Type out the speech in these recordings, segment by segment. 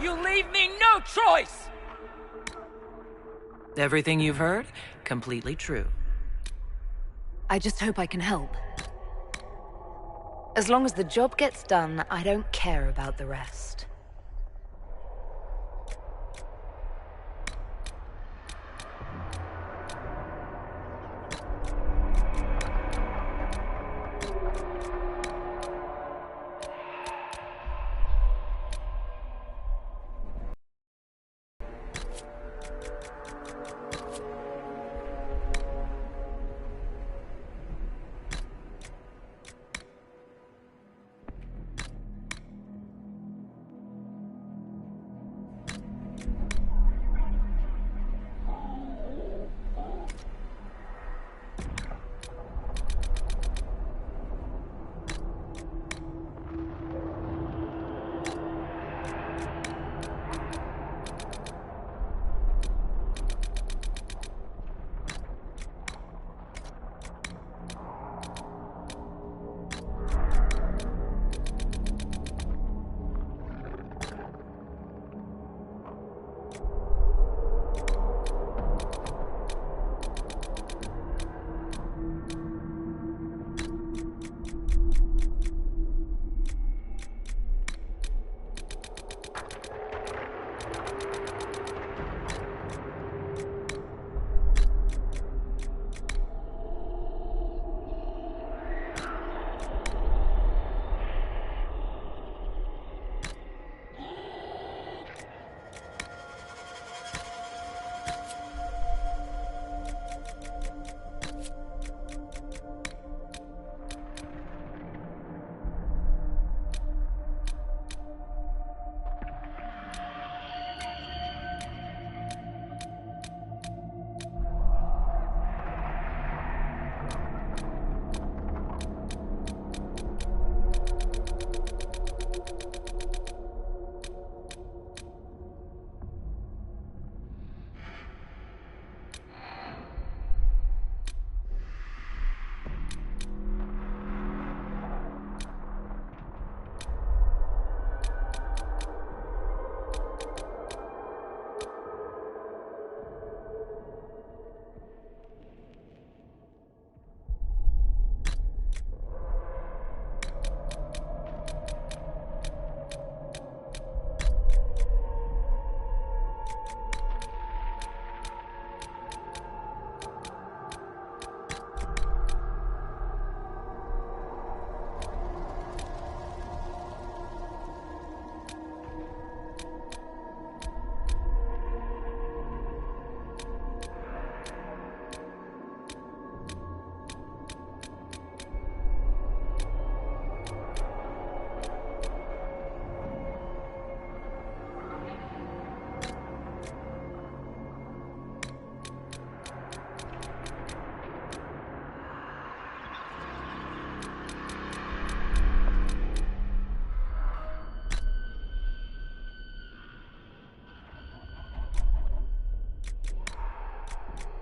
You leave me no choice! Everything you've heard, completely true. I just hope I can help. As long as the job gets done, I don't care about the rest.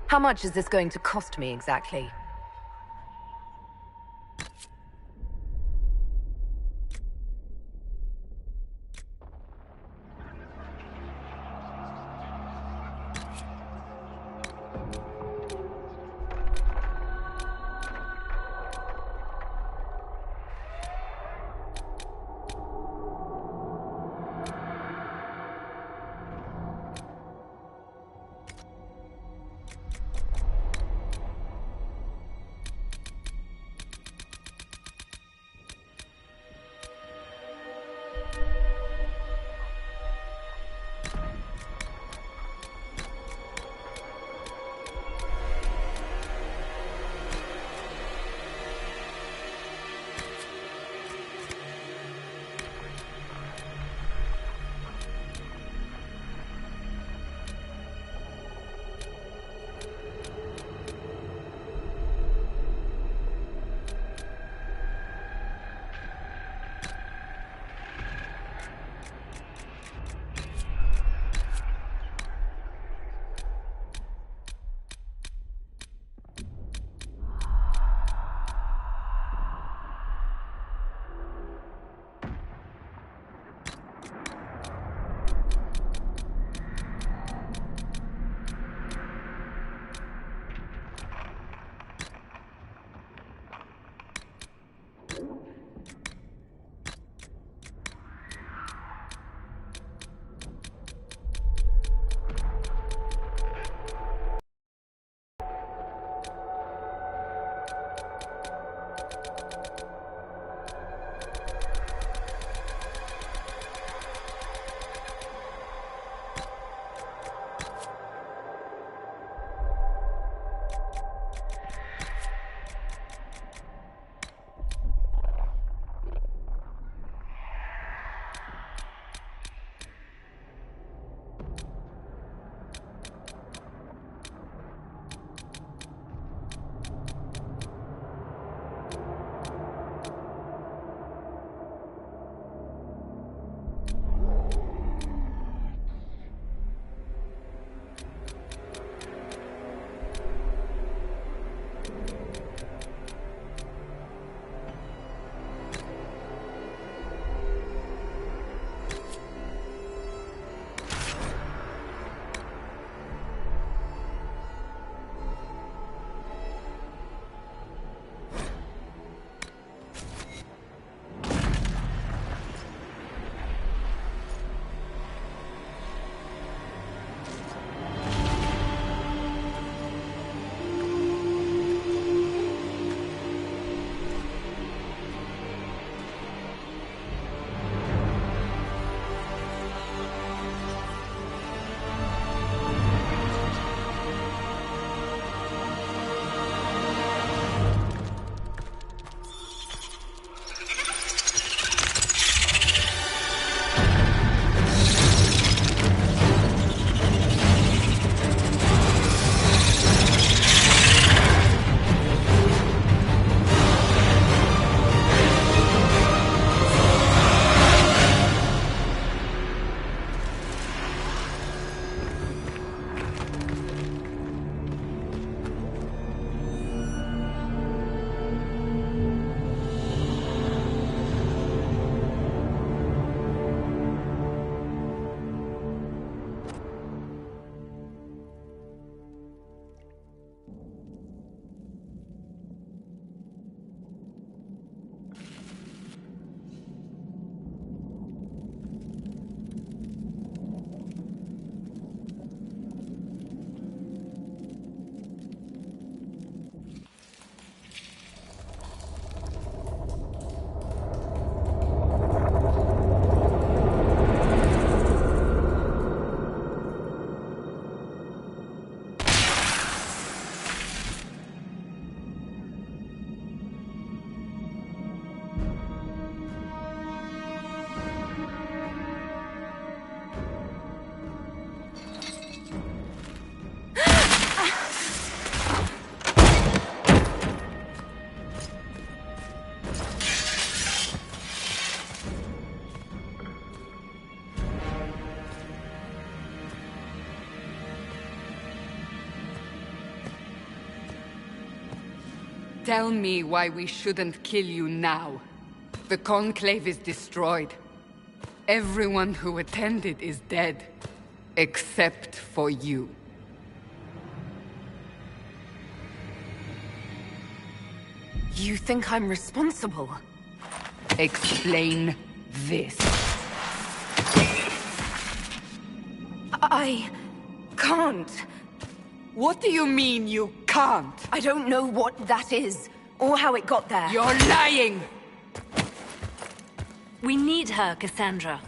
How much is this going to cost me exactly? Tell me why we shouldn't kill you now. The Conclave is destroyed. Everyone who attended is dead. Except for you. You think I'm responsible? Explain this. I can't. What do you mean you can't? I don't know what that is, or how it got there. You're lying! We need her, Cassandra.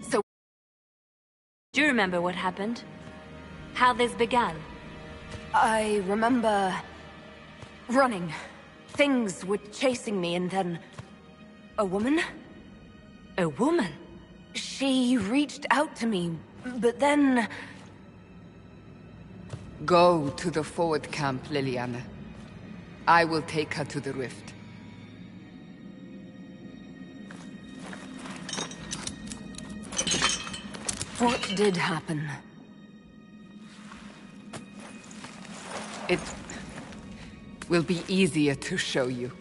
So... Do you remember what happened? How this began? I remember... running. Things were chasing me, and then... a woman? A woman? She reached out to me, but then... Go to the forward camp, Liliana. I will take her to the rift. What did happen? It will be easier to show you.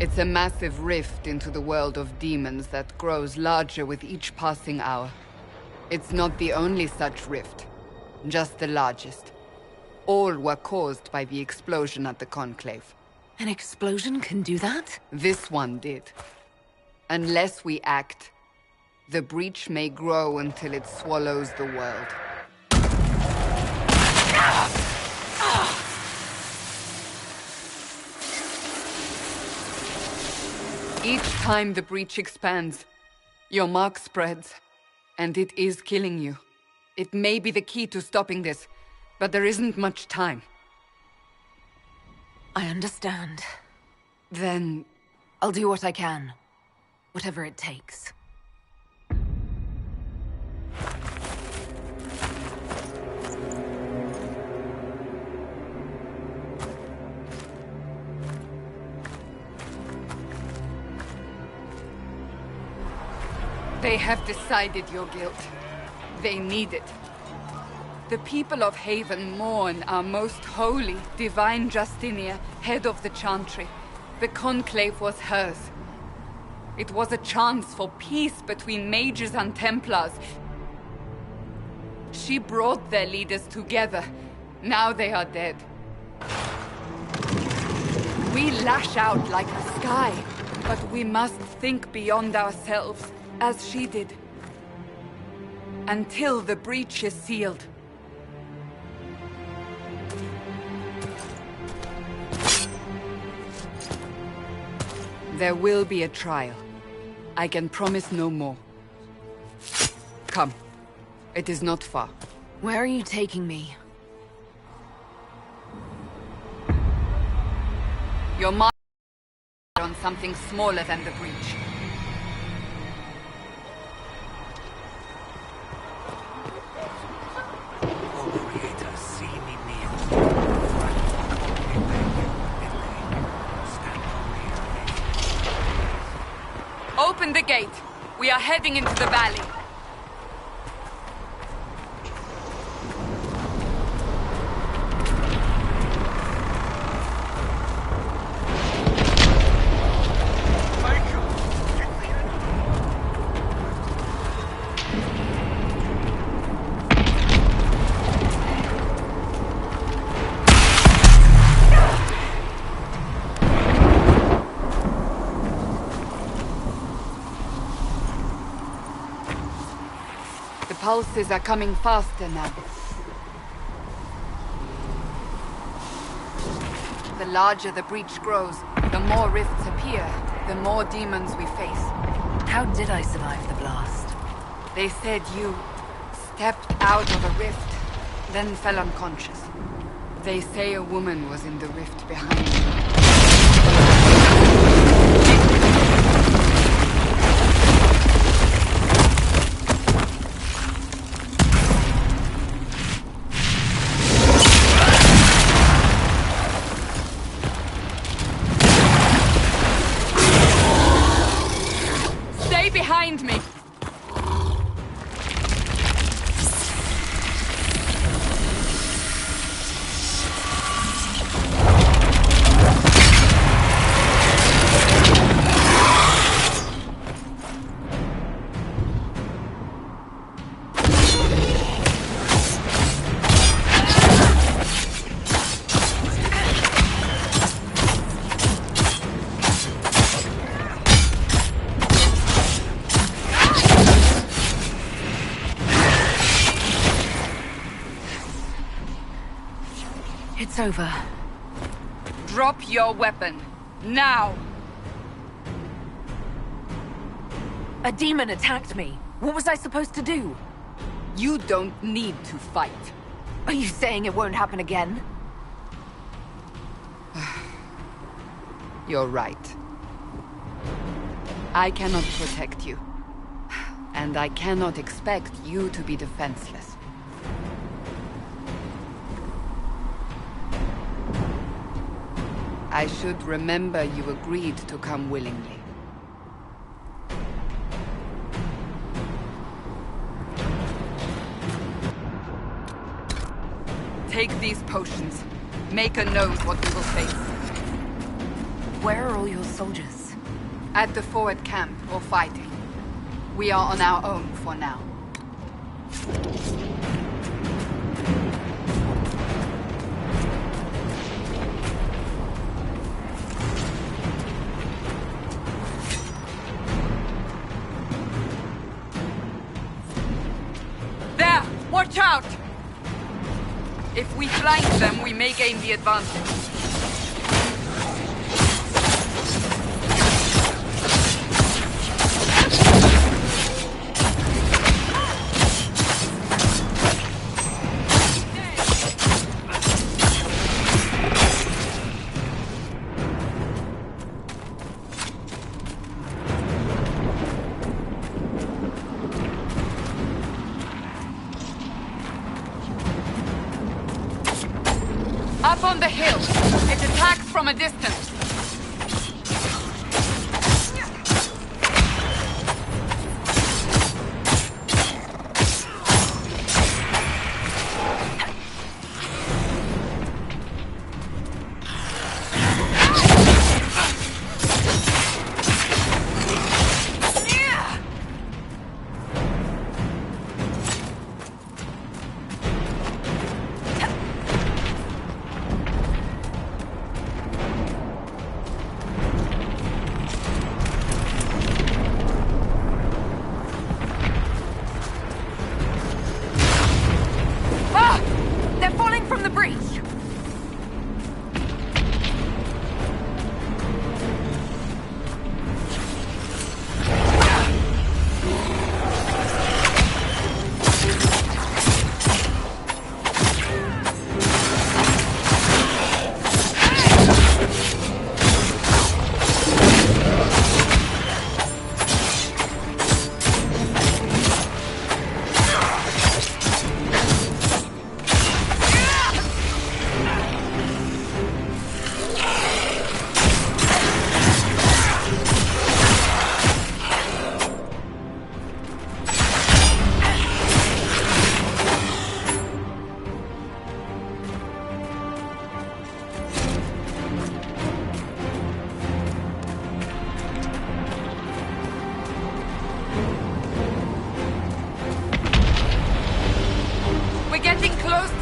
It's a massive rift into the world of demons that grows larger with each passing hour. It's not the only such rift, just the largest. All were caused by the explosion at the Conclave. An explosion can do that? This one did. Unless we act, the breach may grow until it swallows the world. Each time the breach expands, your mark spreads, and it is killing you. It may be the key to stopping this, but there isn't much time. I understand. Then... I'll do what I can. Whatever it takes. They have decided your guilt. They need it. The people of Haven mourn our most holy, divine Justinia, head of the Chantry. The Conclave was hers. It was a chance for peace between mages and Templars. She brought their leaders together. Now they are dead. We lash out like the sky, but we must think beyond ourselves. As she did. Until the breach is sealed. There will be a trial. I can promise no more. Come. It is not far. Where are you taking me? Your mind on something smaller than the breach. Open the gate. We are heading into the valley. The pulses are coming faster now. The larger the breach grows, the more rifts appear, the more demons we face. How did I survive the blast? They said you stepped out of a rift, then fell unconscious. They say a woman was in the rift behind you. Stay behind me! It's over. Drop your weapon. Now! A demon attacked me. What was I supposed to do? You don't need to fight. Are you saying it won't happen again? You're right. I cannot protect you. And I cannot expect you to be defenseless. I should remember you agreed to come willingly. Take these potions. Maker knows what we will face. Where are all your soldiers? At the forward camp, or fighting. We are on our own for now. There! Watch out! If we flank them, we may gain the advantage. Up on the hill. It attacks from a distance.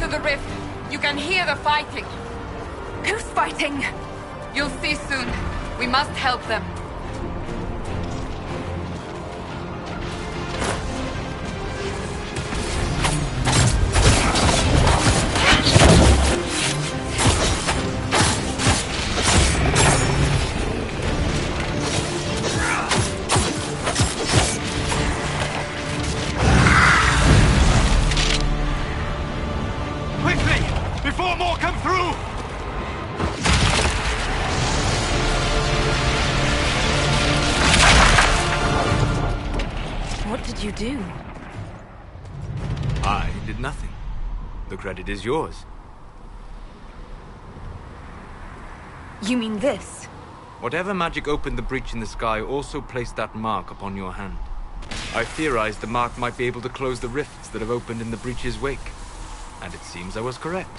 The rift. You can hear the fighting. Who's fighting? You'll see soon. We must help them. do? I did nothing. The credit is yours. You mean this? Whatever magic opened the breach in the sky also placed that mark upon your hand. I theorized the mark might be able to close the rifts that have opened in the breach's wake. And it seems I was correct.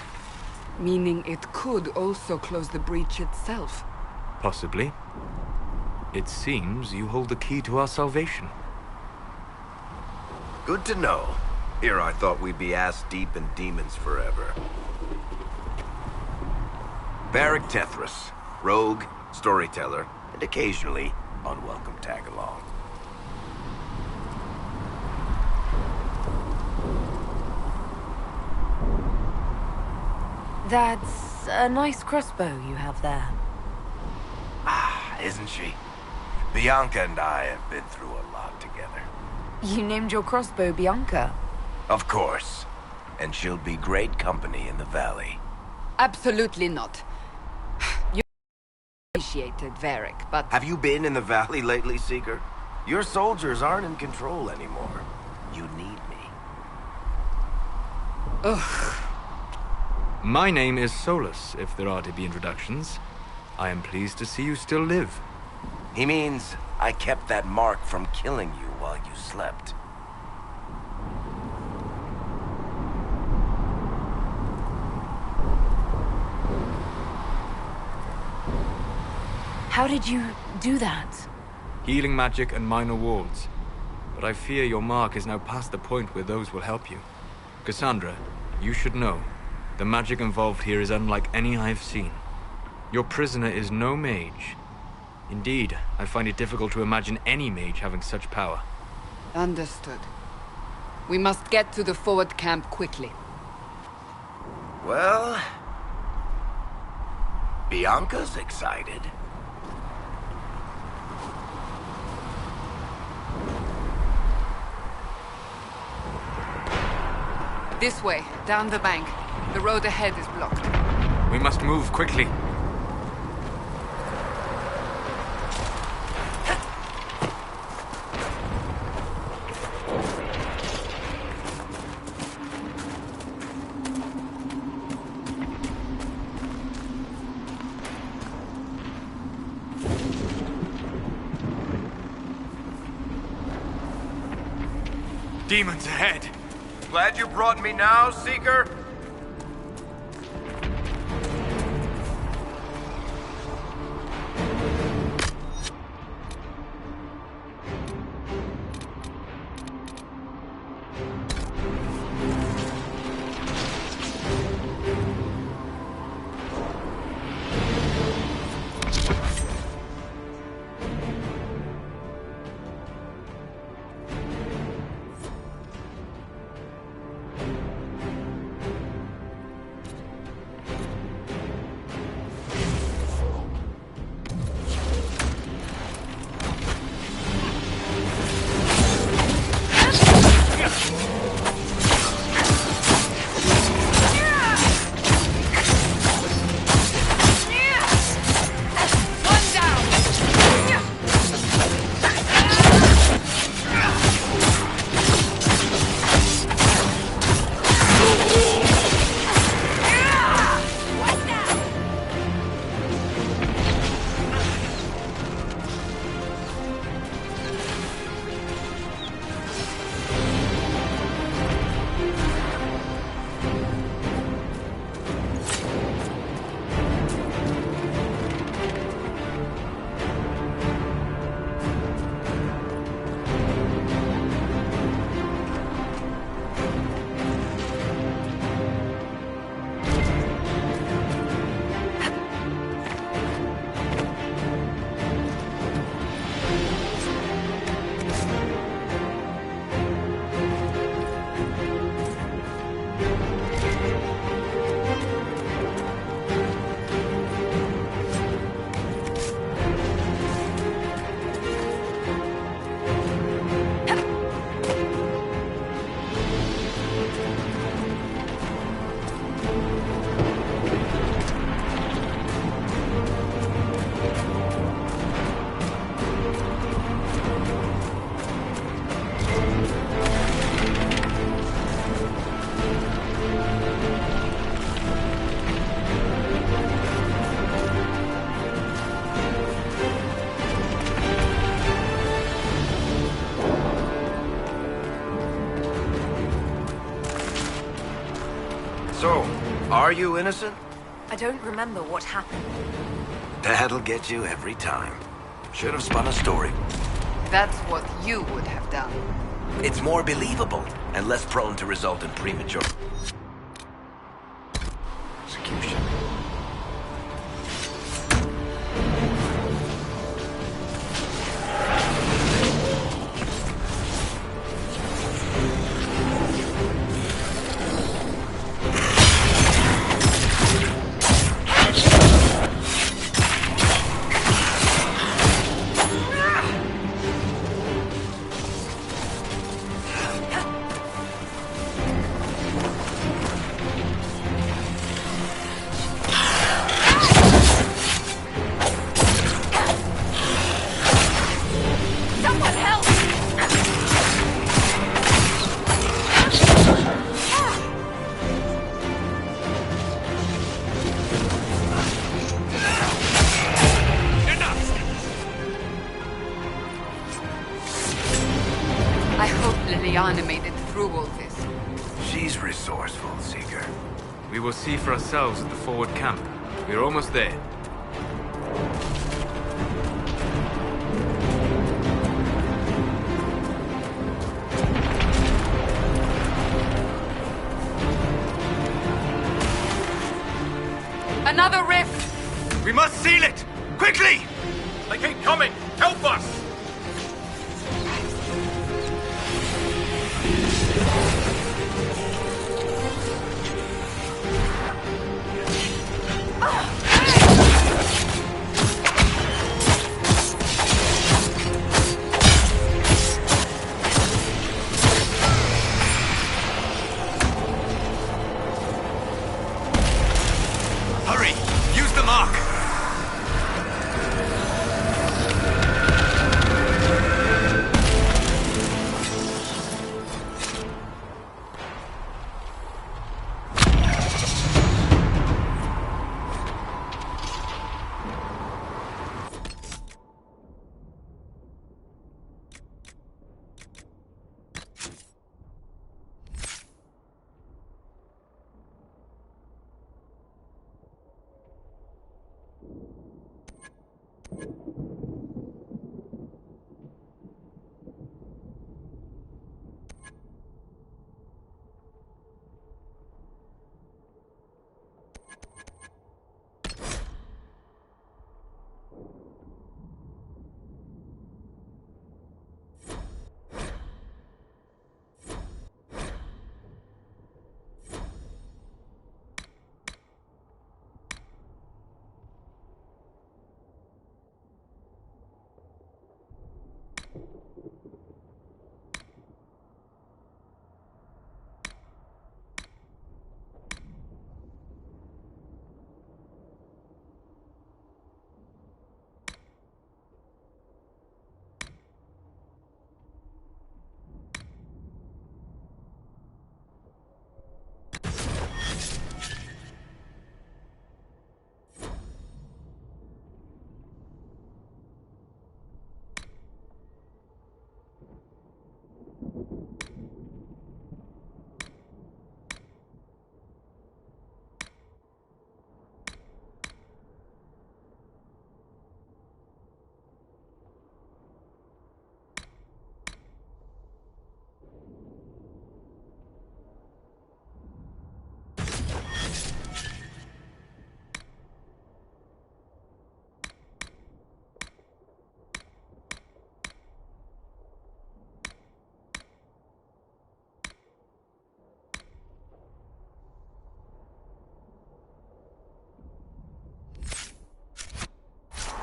Meaning it could also close the breach itself. Possibly. It seems you hold the key to our salvation. Good to know. Here I thought we'd be ass-deep in demons forever. Varric Tethras, rogue, storyteller, and occasionally unwelcome tag-along. That's a nice crossbow you have there. Ah, isn't she? Bianca and I have been through a lot together. You named your crossbow Bianca. Of course. And she'll be great company in the valley. Absolutely not. You appreciated Varric, but... Have you been in the valley lately, Seeker? Your soldiers aren't in control anymore. You need me. Ugh. My name is Solus, if there are to be introductions. I am pleased to see you still live. He means I kept that mark from killing you while you slept. How did you do that? Healing magic and minor wards. But I fear your mark is now past the point where those will help you. Cassandra, you should know. The magic involved here is unlike any I've seen. Your prisoner is no mage. Indeed, I find it difficult to imagine any mage having such power. Understood. We must get to the forward camp quickly. Well... Bianca's excited. This way, down the bank. The road ahead is blocked. We must move quickly. Demons ahead! Glad you brought me now, Seeker? you innocent? I don't remember what happened. That'll get you every time. Should have spun a story. That's what you would have done. It's more believable and less prone to result in premature execution. I hope Liliana made it through all this. She's resourceful, Seeker. We will see for ourselves at the forward camp. We're almost there. Another rift! We must seal it! Quickly! They keep coming! Help us! Hurry! Use the mark!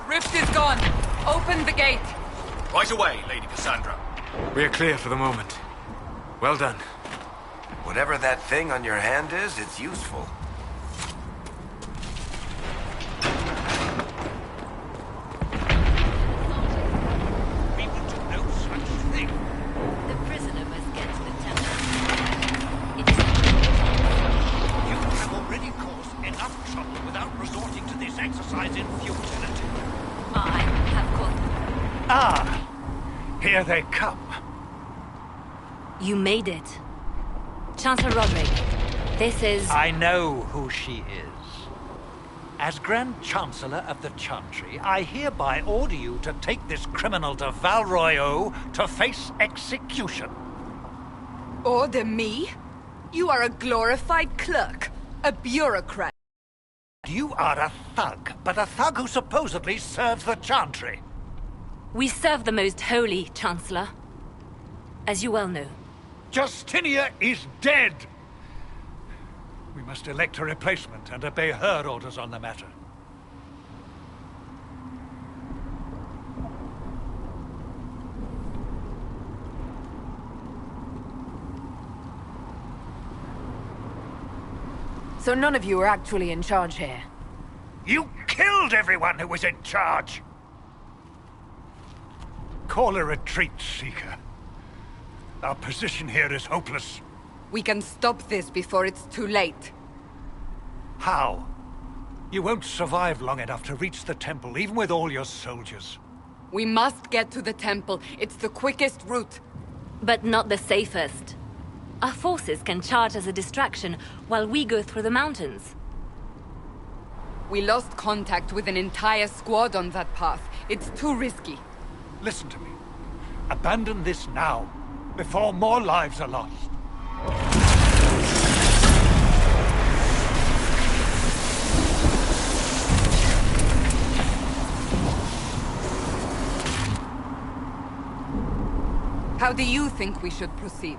Rift is gone. Open the gate. Right away, Lady Cassandra. We are clear for the moment. Well done. Whatever that thing on your hand is, it's useful. We will do no such thing. The prisoner must get to the temple. You have already caused enough trouble without resorting to this exercise in futility. I have caused... Ah! Here they come. You made it. Chancellor Roderick, This is... I know who she is. As Grand Chancellor of the Chantry, I hereby order you to take this criminal to Val Royeaux to face execution. Order me? You are a glorified clerk, a bureaucrat. You are a thug, but a thug who supposedly serves the Chantry. We serve the most holy, Chancellor. As you well know. Justinia is dead! We must elect a replacement and obey her orders on the matter. So none of you are actually in charge here? You killed everyone who was in charge! Call a retreat, Seeker. Our position here is hopeless. We can stop this before it's too late. How? You won't survive long enough to reach the temple, even with all your soldiers. We must get to the temple. It's the quickest route. But not the safest. Our forces can charge as a distraction while we go through the mountains. We lost contact with an entire squad on that path. It's too risky. Listen to me. Abandon this now, before more lives are lost. How do you think we should proceed?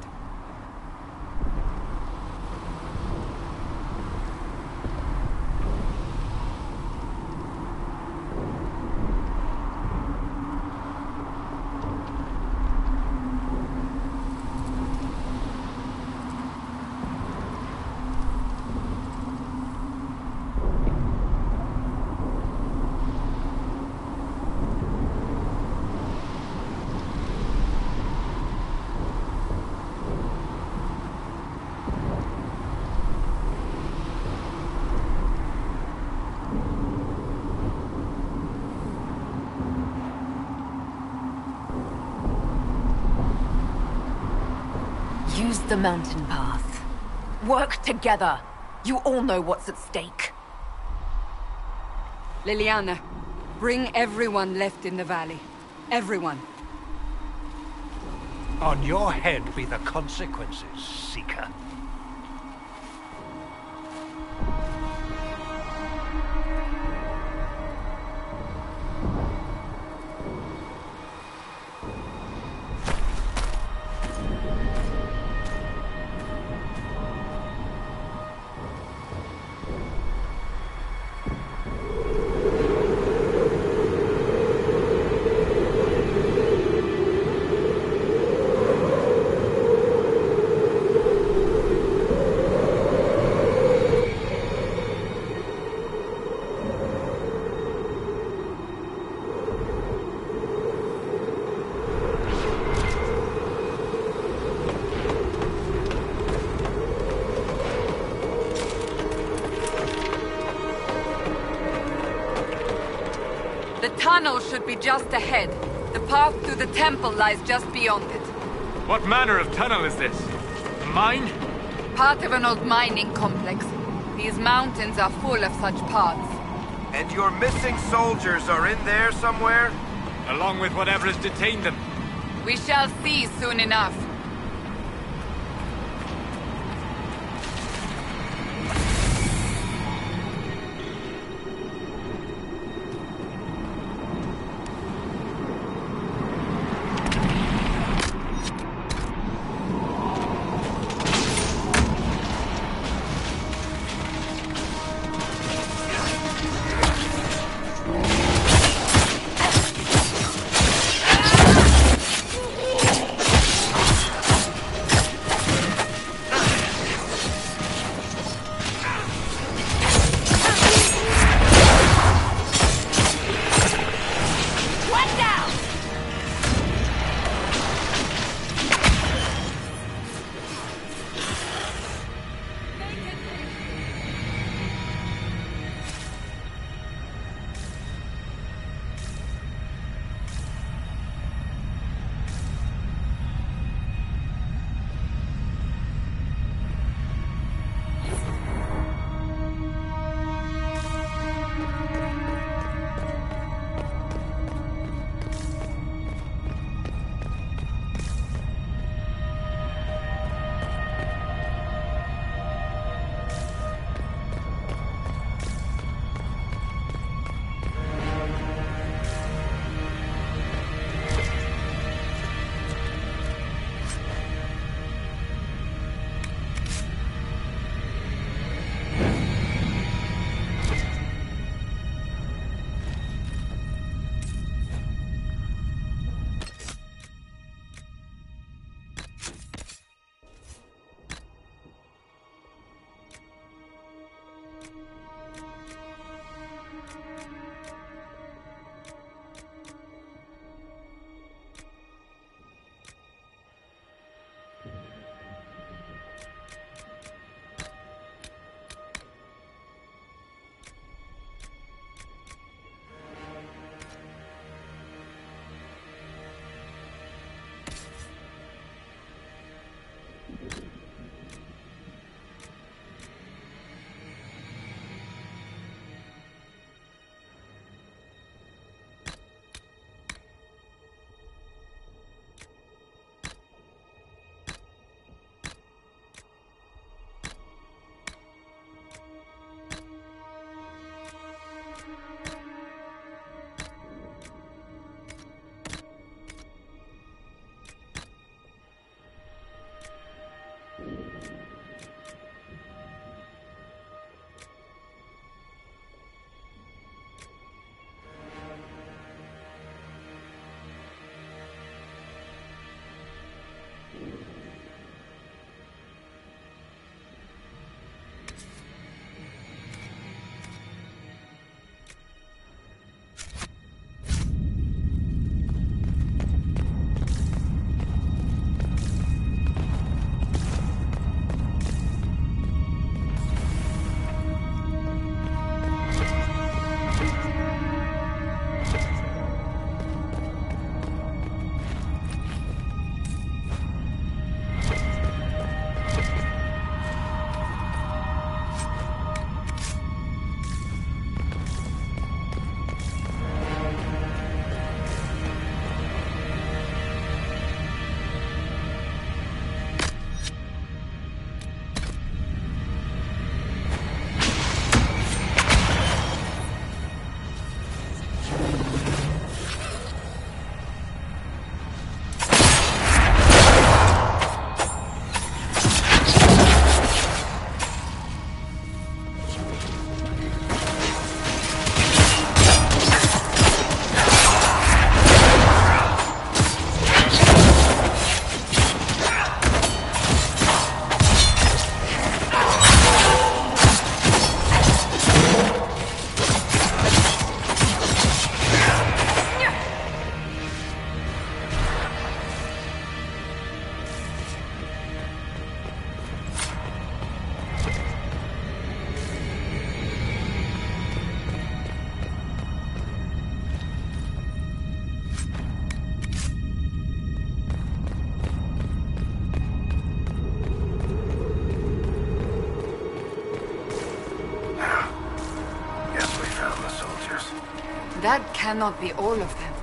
Use the mountain path. Work together. You all know what's at stake. Liliana, bring everyone left in the valley. Everyone. On your head be the consequences, Seeker. The tunnel should be just ahead. The path to the temple lies just beyond it. What manner of tunnel is this? A mine? Part of an old mining complex. These mountains are full of such paths. And your missing soldiers are in there somewhere? Along with whatever has detained them. We shall see soon enough. That cannot be all of them.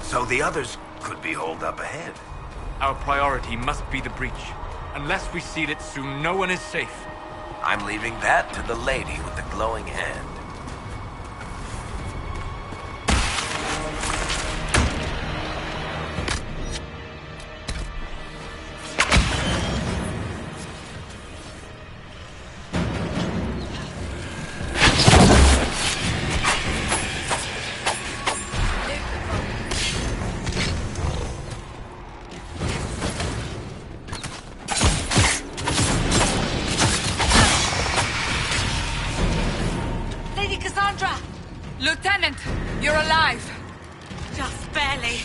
So the others could be holed up ahead. Our priority must be the breach. Unless we seal it soon, no one is safe. I'm leaving that to the lady with the glowing hand. Lieutenant, you're alive. Just barely.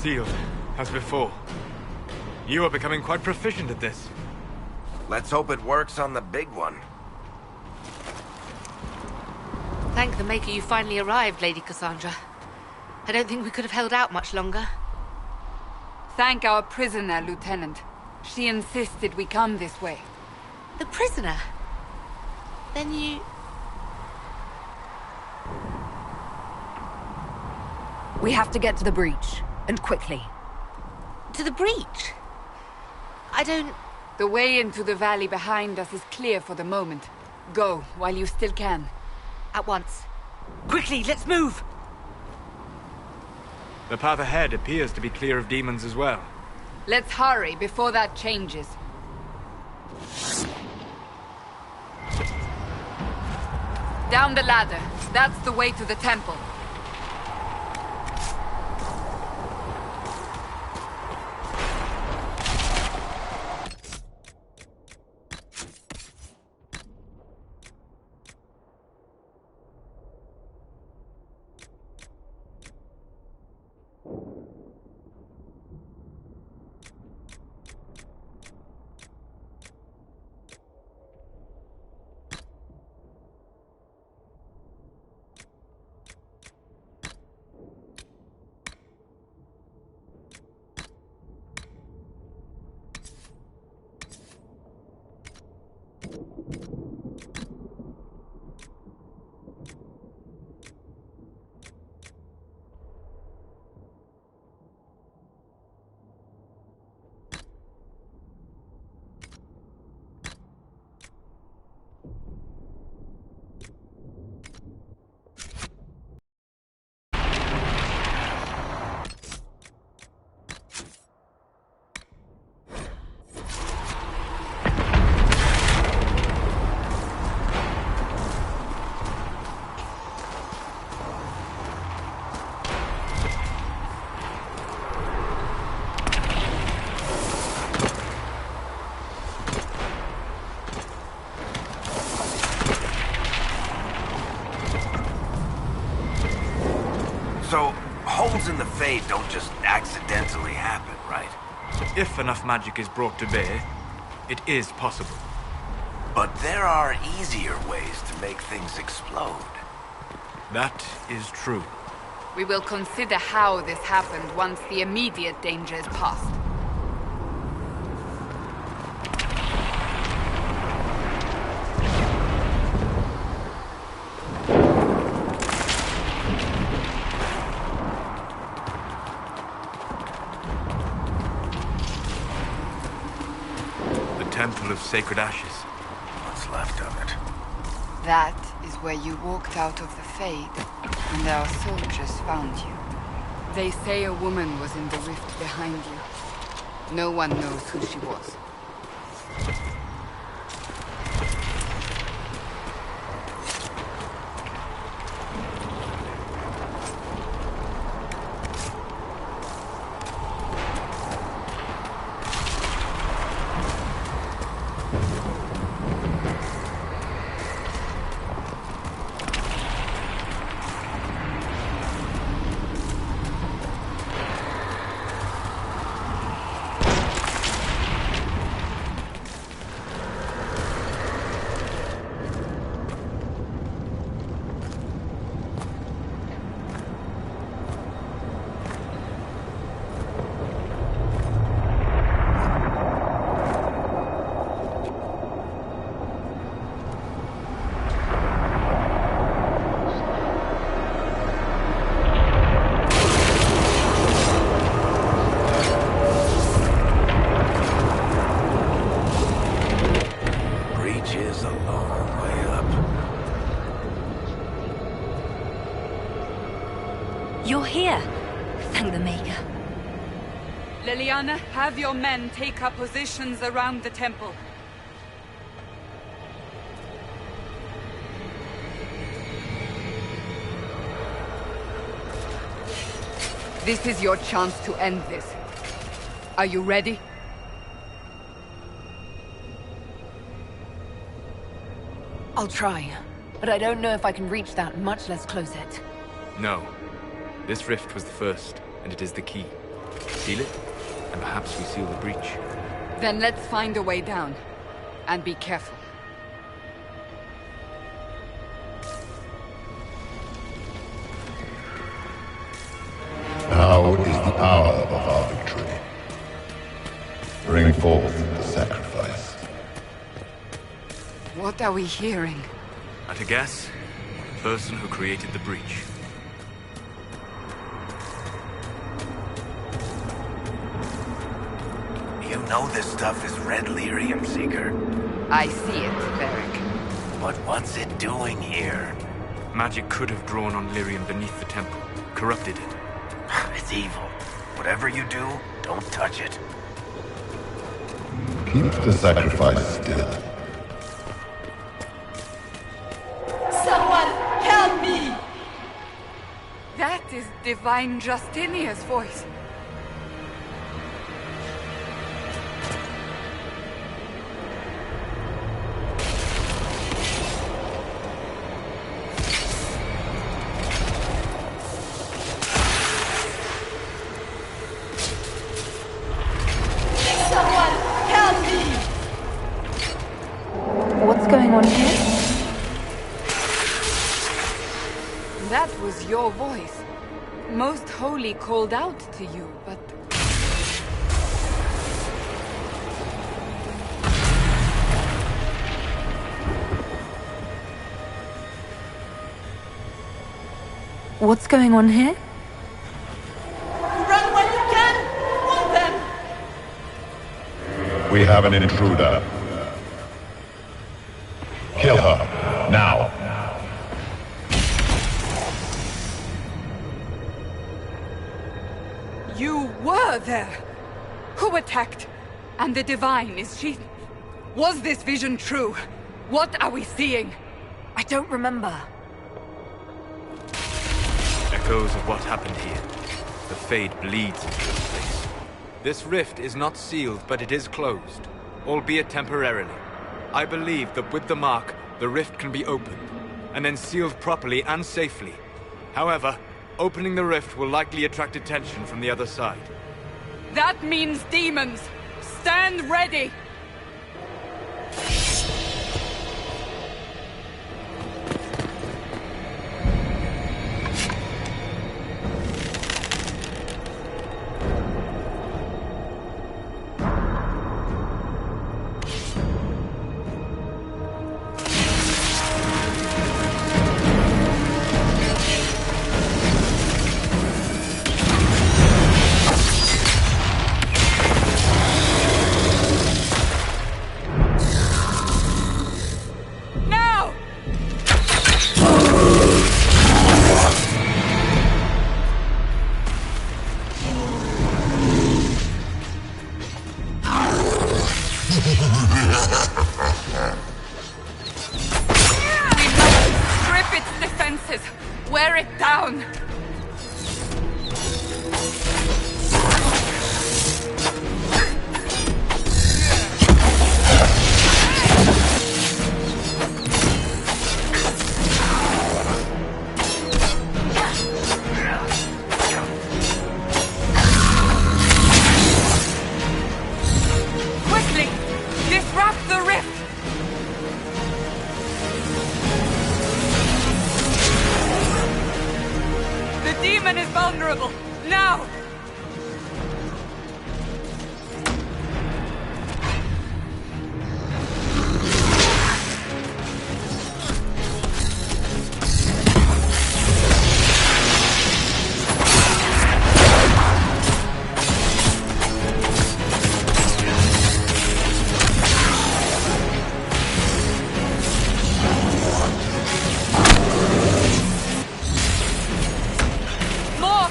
Sealed, as before. You are becoming quite proficient at this. Let's hope it works on the big one. Thank the Maker you finally arrived, Lady Cassandra. I don't think we could have held out much longer. Thank our prisoner, Lieutenant. She insisted we come this way. The prisoner? Then you... We have to get to the breach. And quickly. To the breach? I don't... The way into the valley behind us is clear for the moment. Go, while you still can. At once. Quickly, let's move! The path ahead appears to be clear of demons as well. Let's hurry before that changes. Down the ladder. That's the way to the temple. So, holes in the Fade don't just accidentally happen, right? If enough magic is brought to bear, it is possible. But there are easier ways to make things explode. That is true. We will consider how this happened once the immediate danger is past. Temple of Sacred Ashes. What's left of it? That is where you walked out of the Fade, and our soldiers found you. They say a woman was in the rift behind you. No one knows who she was. You're here. Thank the Maker. Liliana, have your men take up positions around the temple. This is your chance to end this. Are you ready? I'll try, but I don't know if I can reach that, much less close it. No. This rift was the first, and it is the key. Seal it, and perhaps we seal the breach. Then let's find a way down. And be careful. Now is the hour of our victory. Bring forth the sacrifice. What are we hearing? At a guess, the person who created the breach. You know this stuff is red lyrium, Seeker. I see it, Varric. But what's it doing here? Magic could have drawn on lyrium beneath the temple, corrupted it. It's evil. Whatever you do, don't touch it. Keep the sacrifice still. Someone help me! That is Divine Justinia's voice. What's going on here? That was your voice. Most Holy called out to you, but... What's going on here? Run when you can! Want them! We have an intruder. Kill her, now. You were there! Who attacked? And the Divine, is she... Was this vision true? What are we seeing? I don't remember. Echoes of what happened here. The Fade bleeds into this place. This rift is not sealed, but it is closed, albeit temporarily. I believe that with the mark, the rift can be opened, and then sealed properly and safely. However, opening the rift will likely attract attention from the other side. That means demons! Stand ready! Wear it down! Quickly! Disrupt the rift! The demon is vulnerable! Now! More!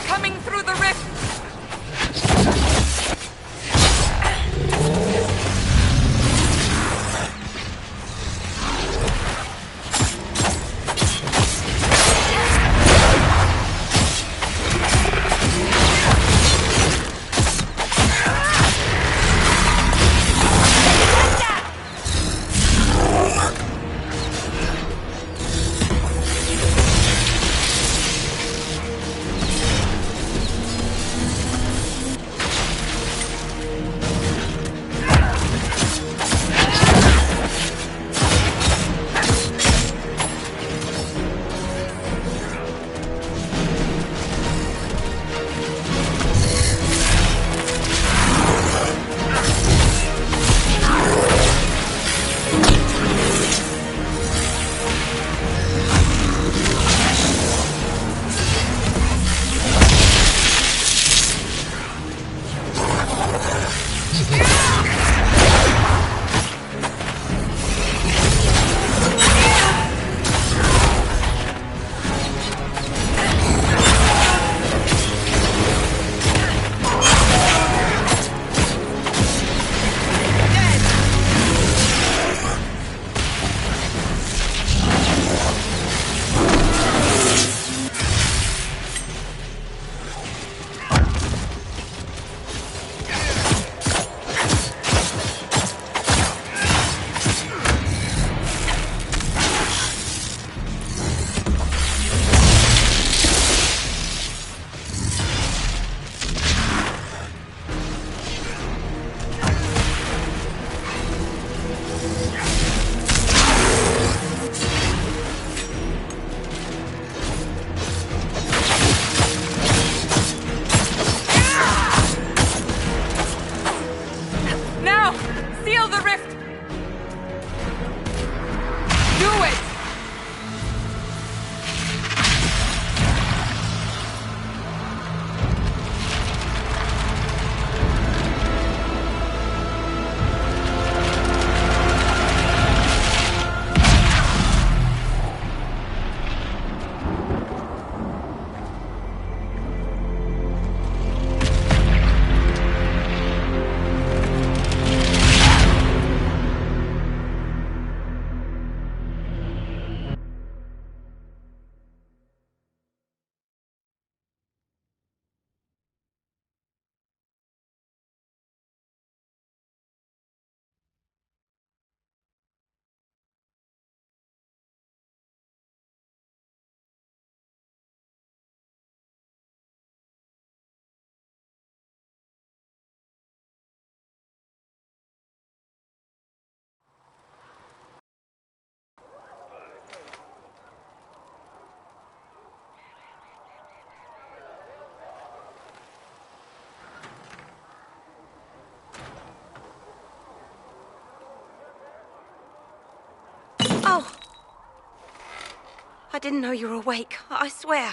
I didn't know you were awake, I swear.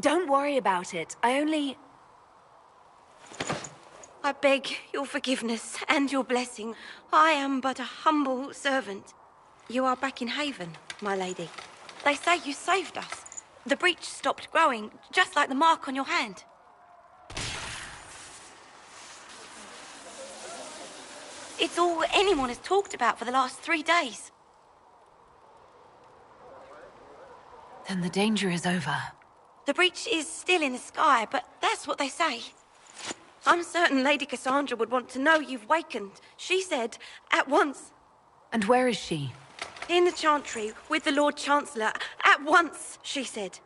Don't worry about it. I beg your forgiveness and your blessing. I am but a humble servant. You are back in Haven, my lady. They say you saved us. The breach stopped growing, just like the mark on your hand. It's all anyone has talked about for the last 3 days. Then the danger is over. The breach is still in the sky, but that's what they say. I'm certain Lady Cassandra would want to know you've wakened. She said, at once. And where is she? In the Chantry, with the Lord Chancellor. At once, she said.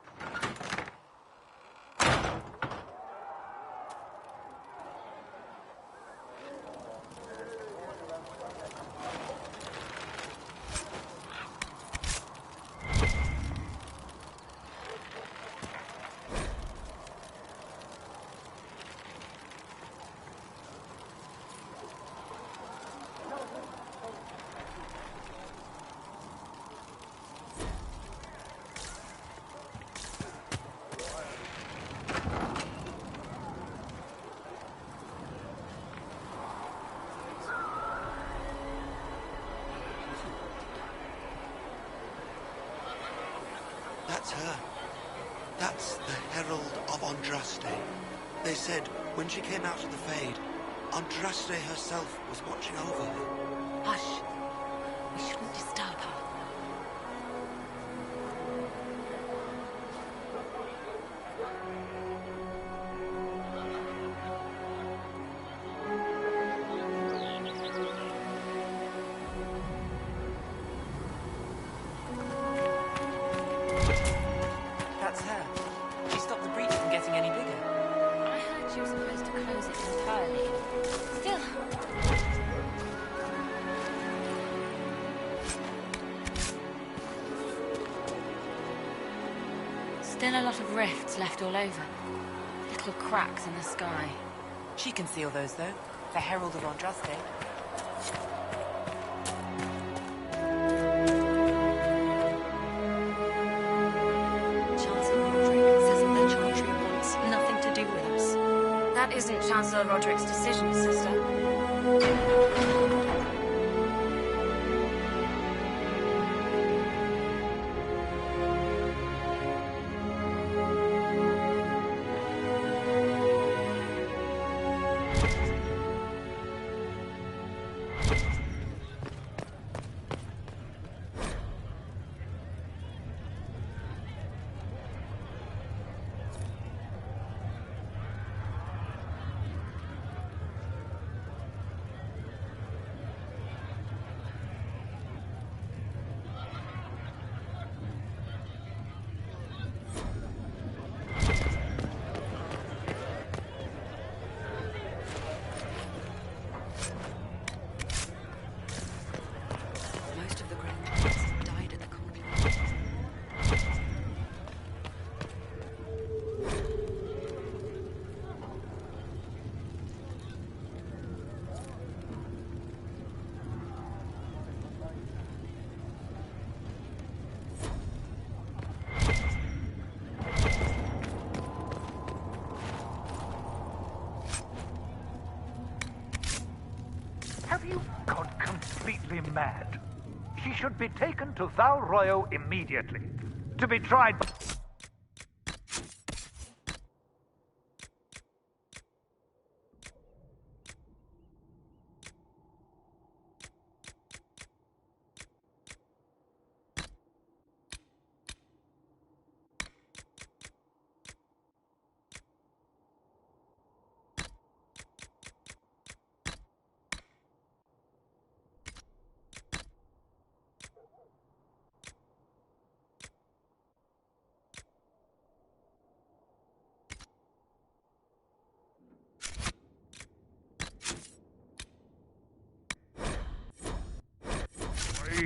That's her. That's the Herald of Andraste. They said when she came out of the Fade, Andraste herself was watching over her. Hush. We shouldn't disturb her. That's her. She stopped the breach from getting any bigger. I heard she was supposed to close it entirely. Still... Still a lot of rifts left all over. Little cracks in the sky. She can seal those, though. The Herald of Andraste. Chancellor Roderick says that the Chantry wants nothing to do with us. That isn't Chancellor Roderick's decision, sister. Most of the Grand Knights have died at the conclave. Have you gone completely mad? She should be taken to Val Royo immediately, to be tried by...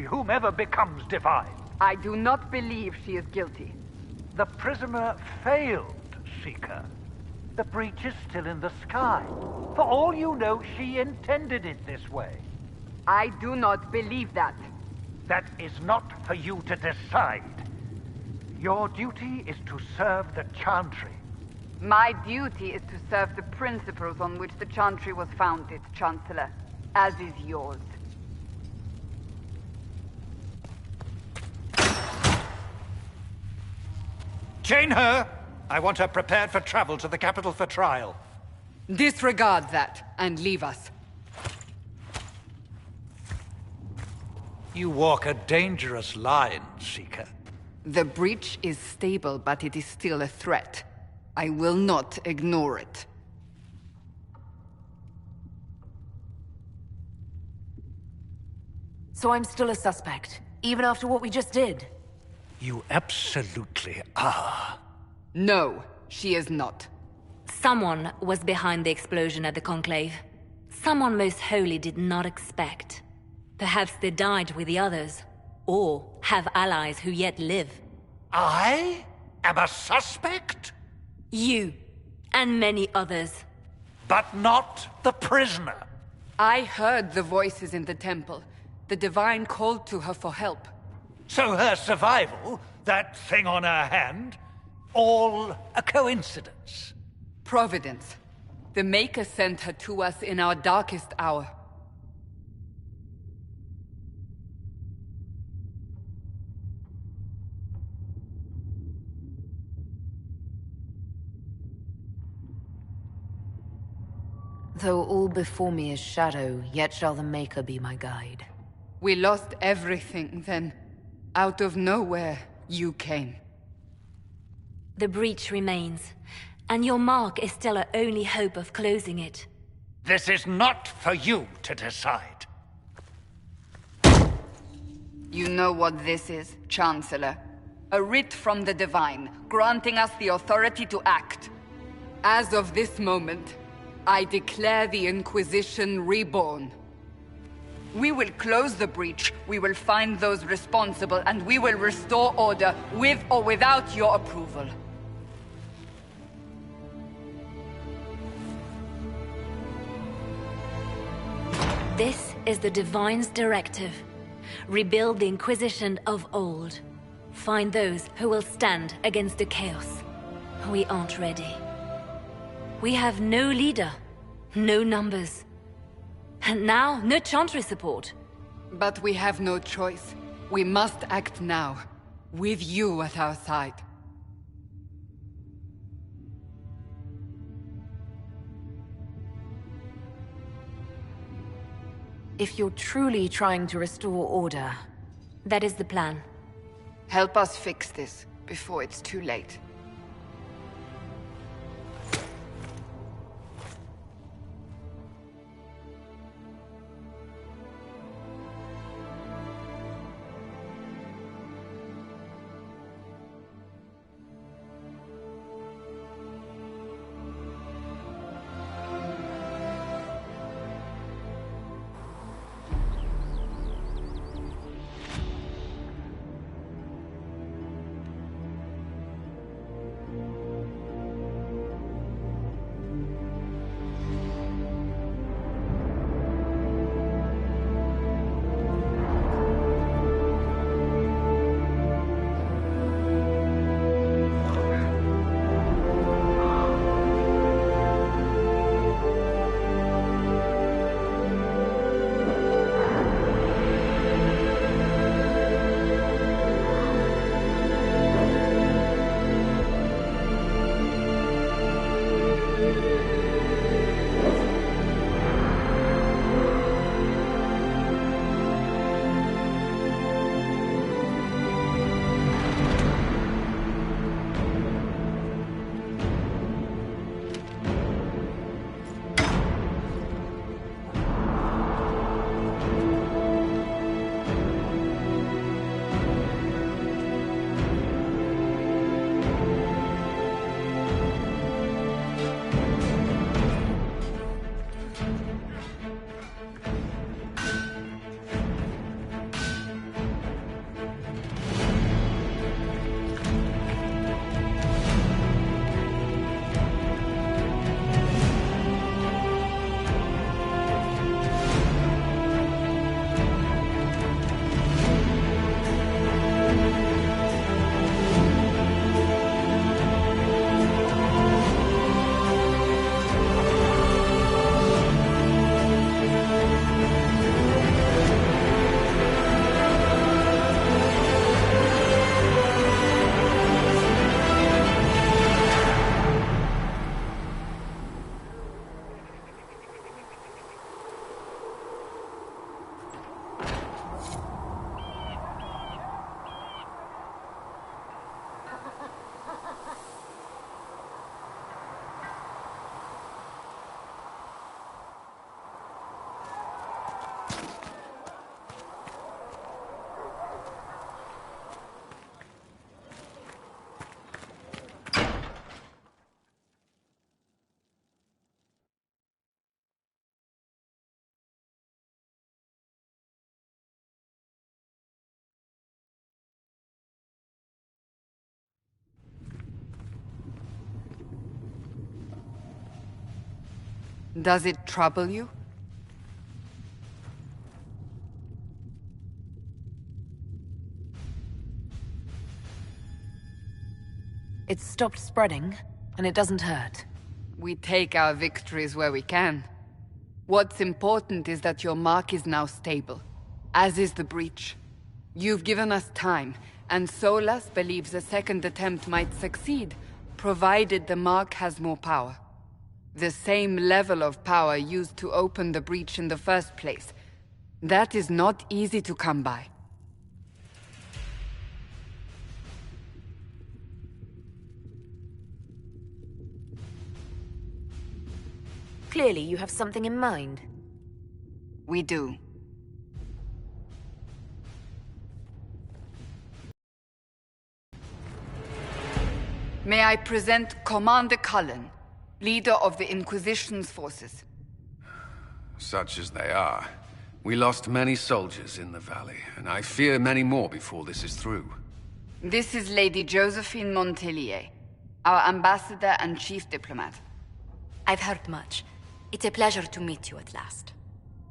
whomever becomes divine. I do not believe she is guilty. The prisoner failed, Seeker. The breach is still in the sky. For all you know, she intended it this way. I do not believe that. That is not for you to decide. Your duty is to serve the Chantry. My duty is to serve the principles on which the Chantry was founded, Chancellor, as is yours. Chain her! I want her prepared for travel to the capital for trial. Disregard that, and leave us. You walk a dangerous line, Seeker. The breach is stable, but it is still a threat. I will not ignore it. So I'm still a suspect, even after what we just did? You absolutely are. No, she is not. Someone was behind the explosion at the Conclave. Someone most holy did not expect. Perhaps they died with the others, or have allies who yet live. I am a suspect? You, and many others. But not the prisoner. I heard the voices in the temple. The Divine called to her for help. So her survival, that thing on her hand, all a coincidence? Providence. The Maker sent her to us in our darkest hour. Though all before me is shadow, yet shall the Maker be my guide. We lost everything then. Out of nowhere, you came. The breach remains, and your mark is still our only hope of closing it. This is not for you to decide. You know what this is, Chancellor. A writ from the Divine, granting us the authority to act. As of this moment, I declare the Inquisition reborn. We will close the breach, we will find those responsible, and we will restore order, with or without your approval. This is the Divine's directive. Rebuild the Inquisition of old. Find those who will stand against the chaos. We aren't ready. We have no leader, no numbers. And now, no Chantry support. But we have no choice. We must act now, with you at our side. If you're truly trying to restore order... That is the plan. Help us fix this, before it's too late. Does it trouble you? It's stopped spreading, and it doesn't hurt. We take our victories where we can. What's important is that your mark is now stable, as is the breach. You've given us time, and Solas believes a second attempt might succeed, provided the mark has more power. The same level of power used to open the breach in the first place. That is not easy to come by. Clearly, you have something in mind. We do. May I present Commander Cullen, leader of the Inquisition's forces. Such as they are. We lost many soldiers in the valley, and I fear many more before this is through. This is Lady Josephine Montelier, our ambassador and chief diplomat. I've heard much. It's a pleasure to meet you at last.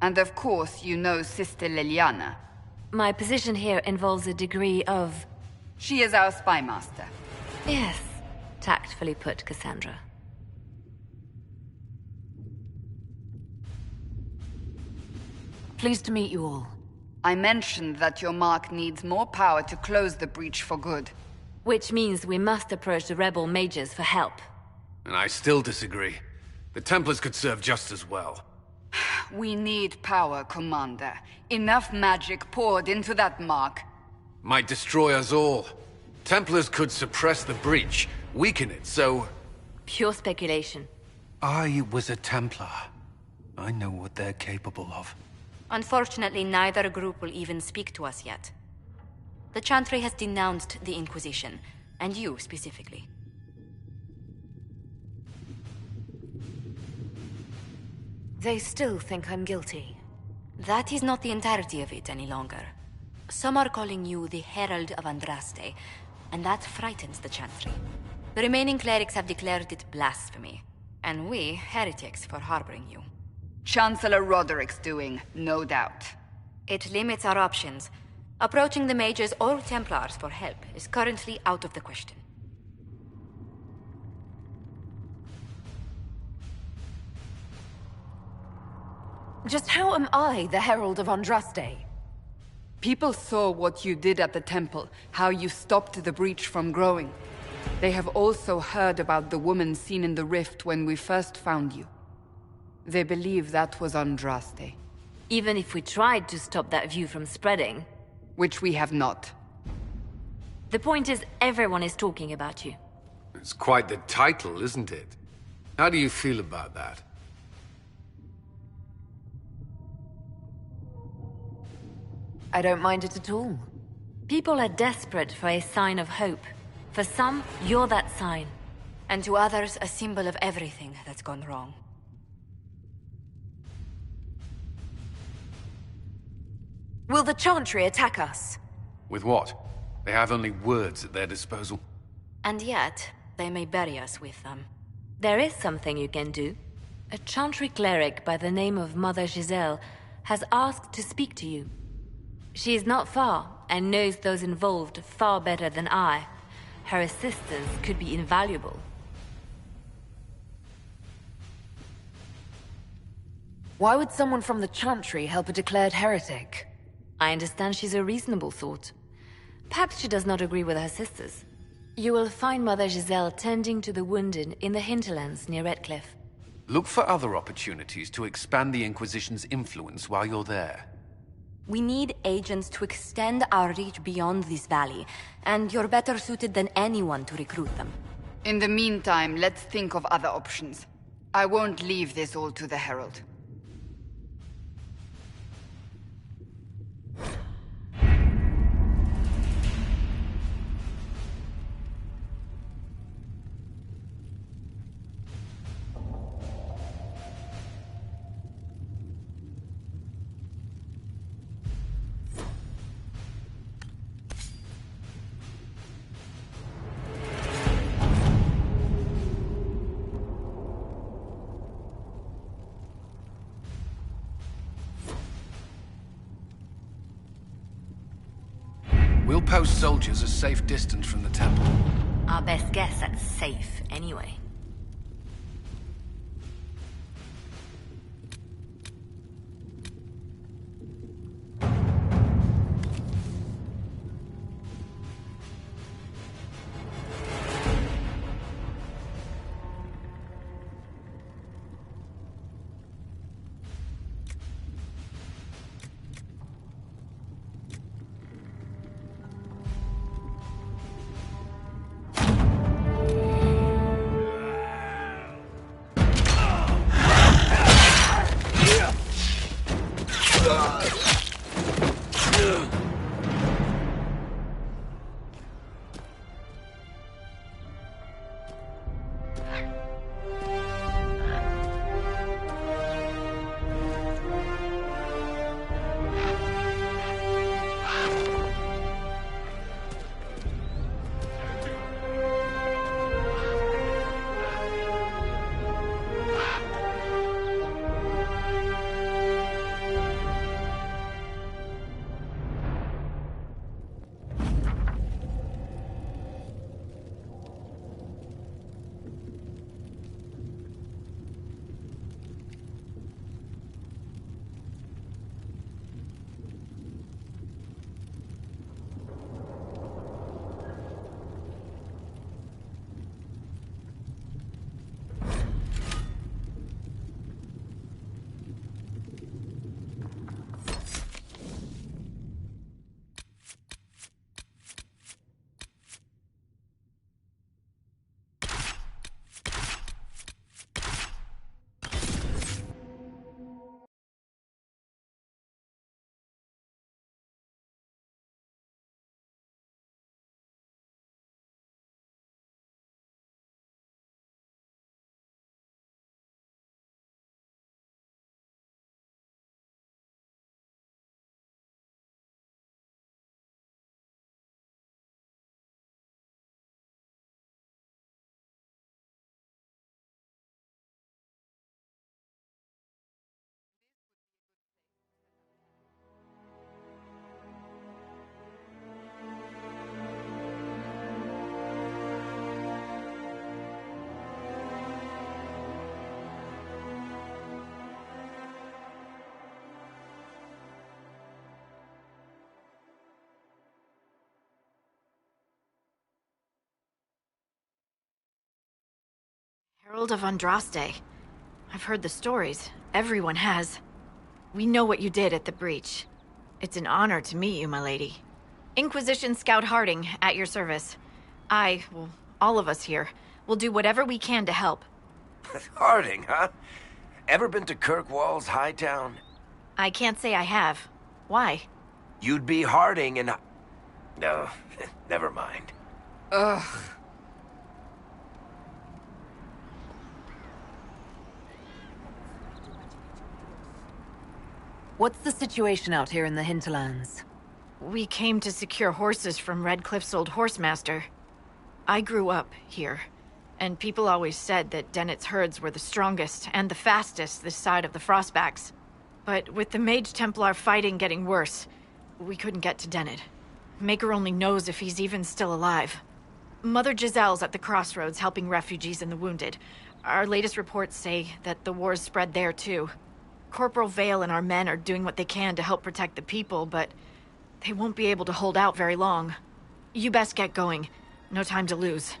And of course, you know Sister Liliana. My position here involves a degree of... She is our spy master. Yes, tactfully put, Cassandra. Pleased to meet you all. I mentioned that your mark needs more power to close the breach for good. Which means we must approach the rebel mages for help. And I still disagree. The Templars could serve just as well. We need power, Commander. Enough magic poured into that mark. Might destroy us all. Templars could suppress the breach, weaken it, so... Pure speculation. I was a Templar. I know what they're capable of. Unfortunately, neither group will even speak to us yet. The Chantry has denounced the Inquisition, and you specifically. They still think I'm guilty. That is not the entirety of it any longer. Some are calling you the Herald of Andraste, and that frightens the Chantry. The remaining clerics have declared it blasphemy, and we, heretics, for harboring you. Chancellor Roderick's doing, no doubt. It limits our options. Approaching the mages or Templars for help is currently out of the question. Just how am I the Herald of Andraste? People saw what you did at the temple, how you stopped the breach from growing. They have also heard about the woman seen in the rift when we first found you. They believe that was Andraste. Even if we tried to stop that view from spreading... Which we have not. The point is, everyone is talking about you. It's quite the title, isn't it? How do you feel about that? I don't mind it at all. People are desperate for a sign of hope. For some, you're that sign. And to others, a symbol of everything that's gone wrong. Will the Chantry attack us? With what? They have only words at their disposal. And yet, they may bury us with them. There is something you can do. A Chantry cleric by the name of Mother Giselle has asked to speak to you. She is not far, and knows those involved far better than I. Her assistance could be invaluable. Why would someone from the Chantry help a declared heretic? I understand she's a reasonable sort. Perhaps she does not agree with her sisters. You will find Mother Giselle tending to the wounded in the hinterlands near Redcliffe. Look for other opportunities to expand the Inquisition's influence while you're there. We need agents to extend our reach beyond this valley, and you're better suited than anyone to recruit them. In the meantime, let's think of other options. I won't leave this all to the Herald. post soldiers a safe distance from the temple? Our best guess at safe, anyway. Herald of Andraste. I've heard the stories. Everyone has. We know what you did at the breach. It's an honor to meet you, my lady. Inquisition Scout Harding, at your service. Well, all of us here, will do whatever we can to help. Harding, huh? Ever been to Kirkwall's Hightown? I can't say I have. Why? You'd be Harding and... No, never mind. Ugh. What's the situation out here in the hinterlands? We came to secure horses from Redcliffe's old horsemaster. I grew up here, and people always said that Dennett's herds were the strongest and the fastest this side of the Frostbacks. But with the Mage Templar fighting getting worse, we couldn't get to Dennett. Maker only knows if he's even still alive. Mother Giselle's at the crossroads helping refugees and the wounded. Our latest reports say that the war's spread there too. Corporal Vale and our men are doing what they can to help protect the people, but they won't be able to hold out very long. You best get going. No time to lose.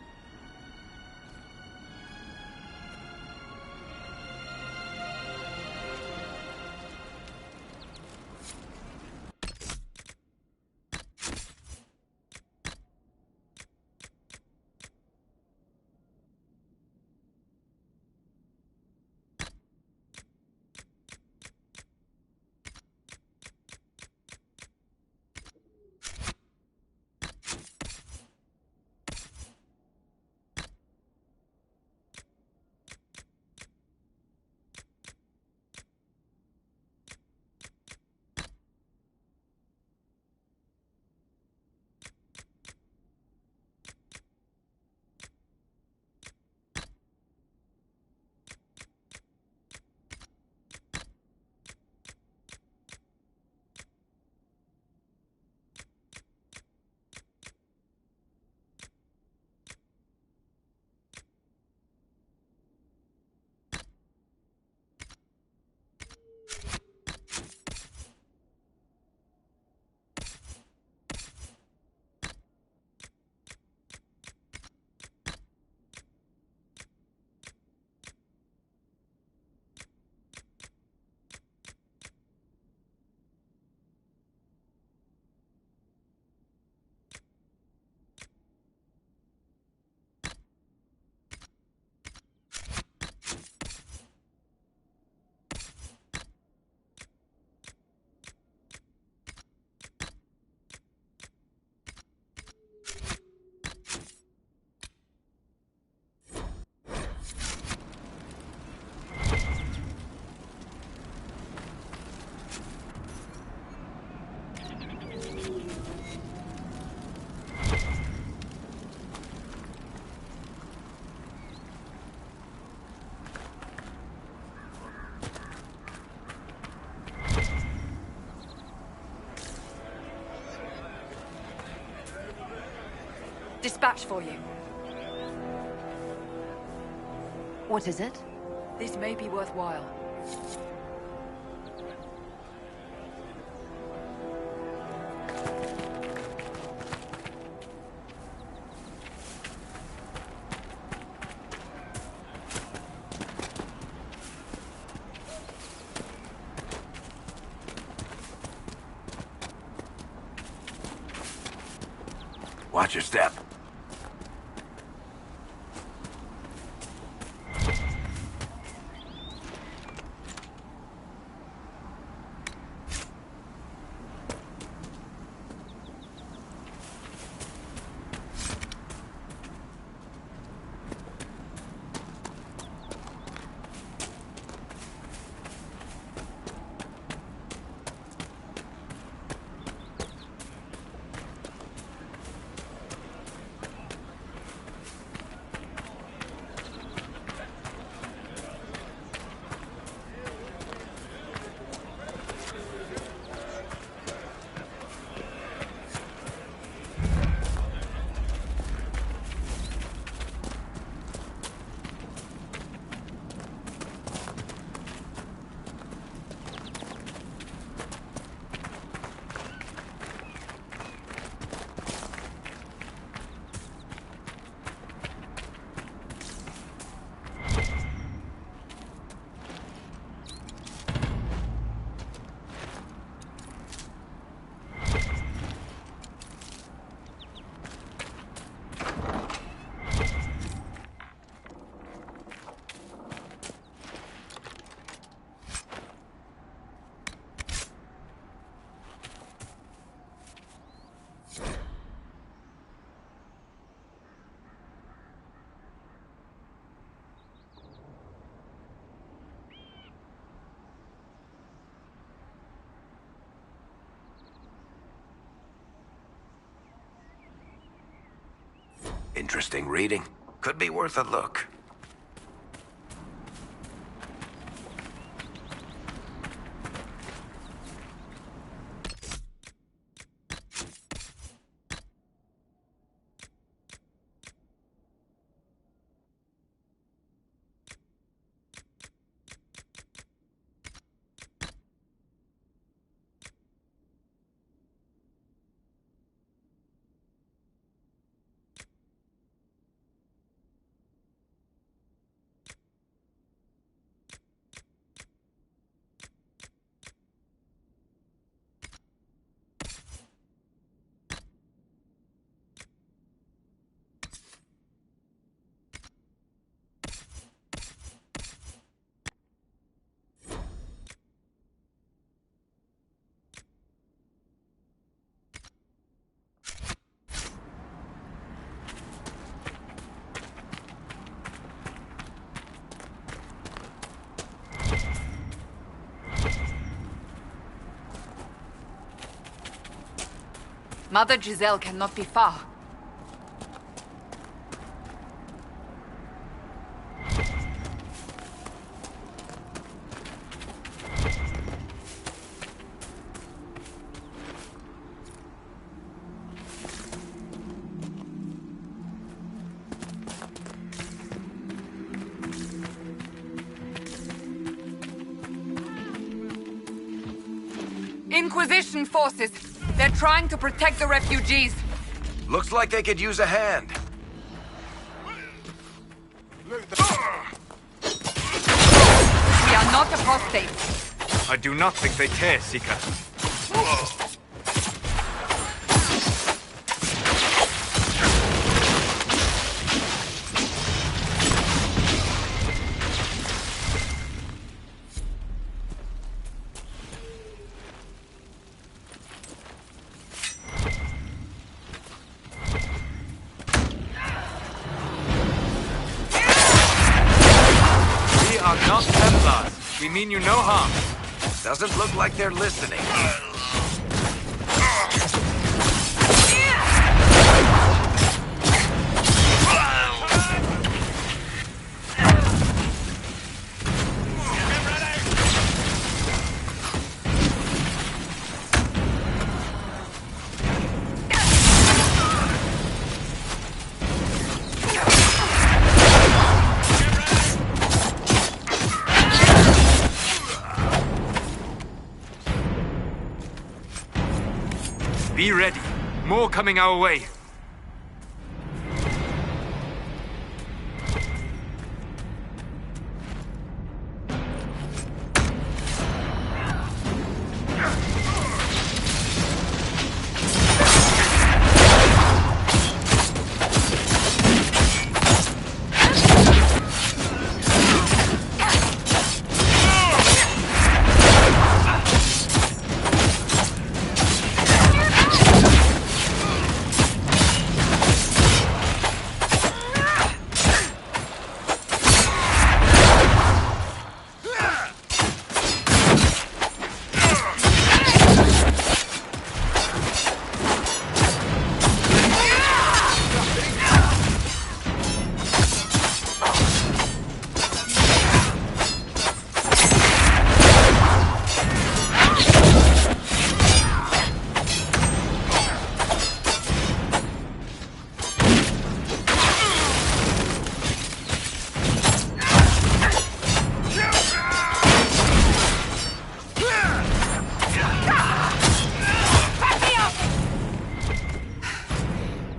dispatch for you. What is it? This may be worthwhile. Watch your step. Interesting reading. Could be worth a look. Mother Giselle cannot be far. Inquisition forces. They're trying to protect the refugees. Looks like they could use a hand. We are not apostates. I do not think they care, Seeker. Not Templars. We mean you no harm. Doesn't look like they're listening. Be ready. More coming our way.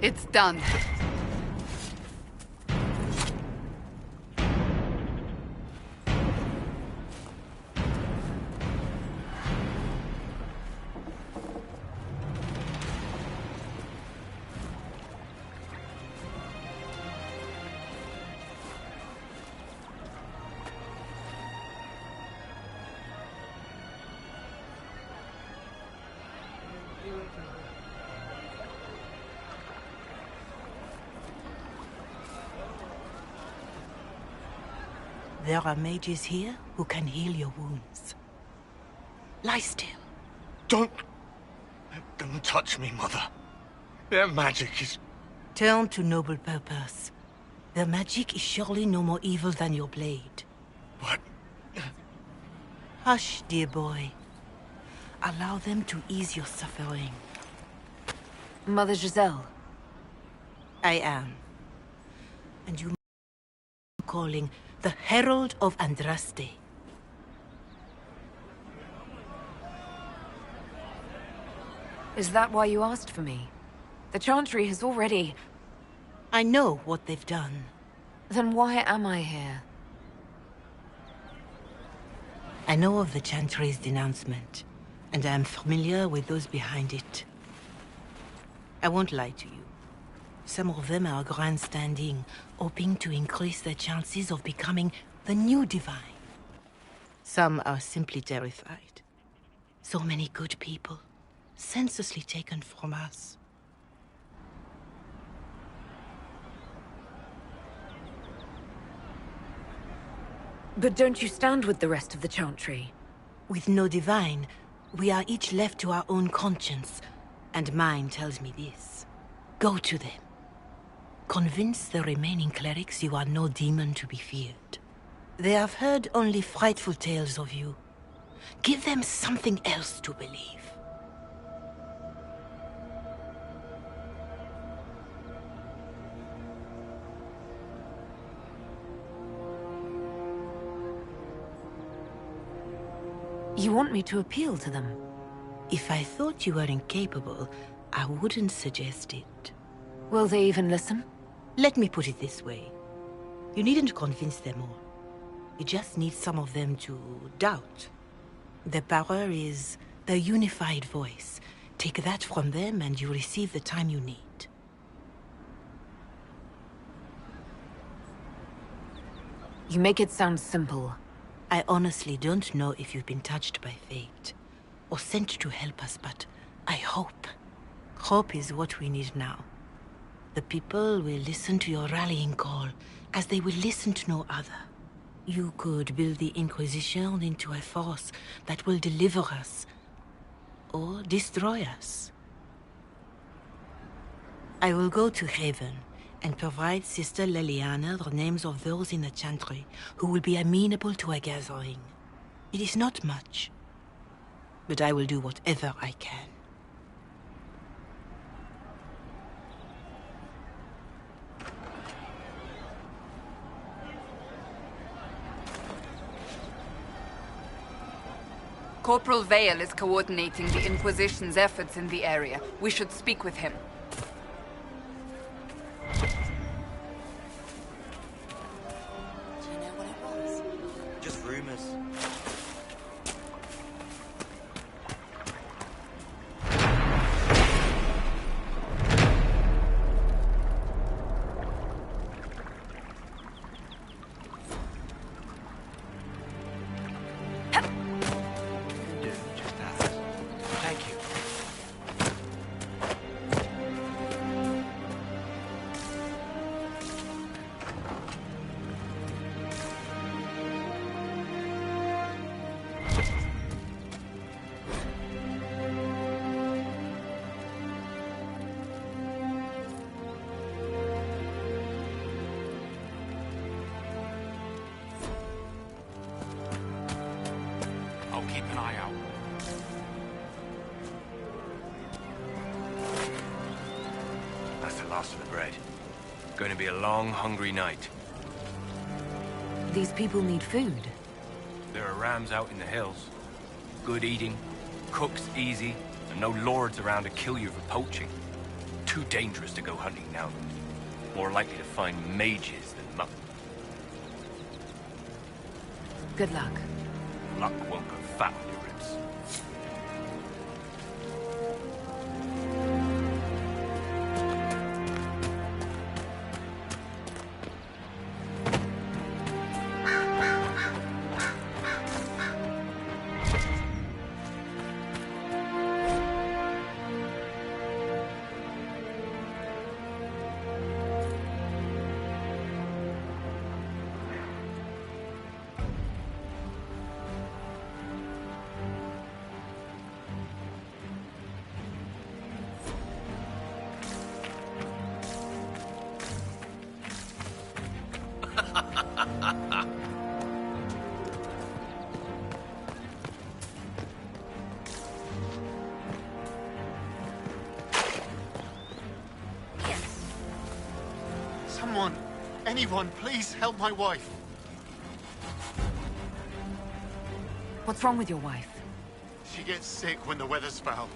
It's done. There are mages here who can heal your wounds. Lie still. Don't touch me, Mother. Their magic is... Turn to noble purpose. Their magic is surely no more evil than your blade. What? Hush, dear boy. Allow them to ease your suffering. Mother Giselle. I am. And you calling the Herald of Andraste. Is that why you asked for me? The Chantry has already... I know what they've done. Then why am I here? I know of the Chantry's denouncement, and I am familiar with those behind it. I won't lie to you. Some of them are grandstanding, hoping to increase their chances of becoming the new divine. Some are simply terrified. So many good people, senselessly taken from us. But don't you stand with the rest of the Chantry? With no divine, we are each left to our own conscience, and mine tells me this. Go to them. Convince the remaining clerics you are no demon to be feared. They have heard only frightful tales of you. Give them something else to believe. You want me to appeal to them? If I thought you were incapable, I wouldn't suggest it. Will they even listen? Let me put it this way. You needn't convince them all. You just need some of them to doubt. Their power is the unified voice. Take that from them and you receive the time you need. You make it sound simple. I honestly don't know if you've been touched by fate, or sent to help us, but I hope. Hope is what we need now. The people will listen to your rallying call, as they will listen to no other. You could build the Inquisition into a force that will deliver us, or destroy us. I will go to Haven, and provide Sister Leliana the names of those in the Chantry who will be amenable to a gathering. It is not much, but I will do whatever I can. Corporal Vale is coordinating the Inquisition's efforts in the area. We should speak with him. Just rumors. I'll keep an eye out. That's the last of the bread. Going to be a long, hungry night. These people need food. There are rams out in the hills. Good eating, cooks easy, and no lords around to kill you for poaching. Too dangerous to go hunting now. More likely to find mages than mutton. Good luck. Luck won't put fat on your ribs. Someone, anyone, please help my wife. What's wrong with your wife? She gets sick when the weather's foul.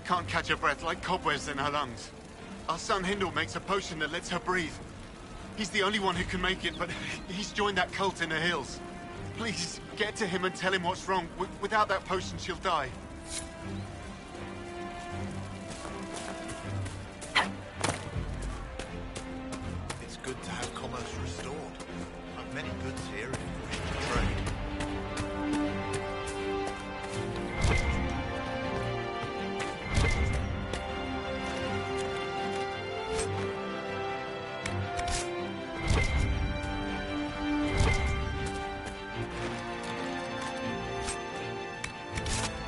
Can't catch her breath, like cobwebs in her lungs. Our son Hindle makes a potion that lets her breathe. He's the only one who can make it, but he's joined that cult in the hills. Please, get to him and tell him what's wrong. Without that potion, she'll die. It's good to have commerce restored. I've many goods here if you wish to trade.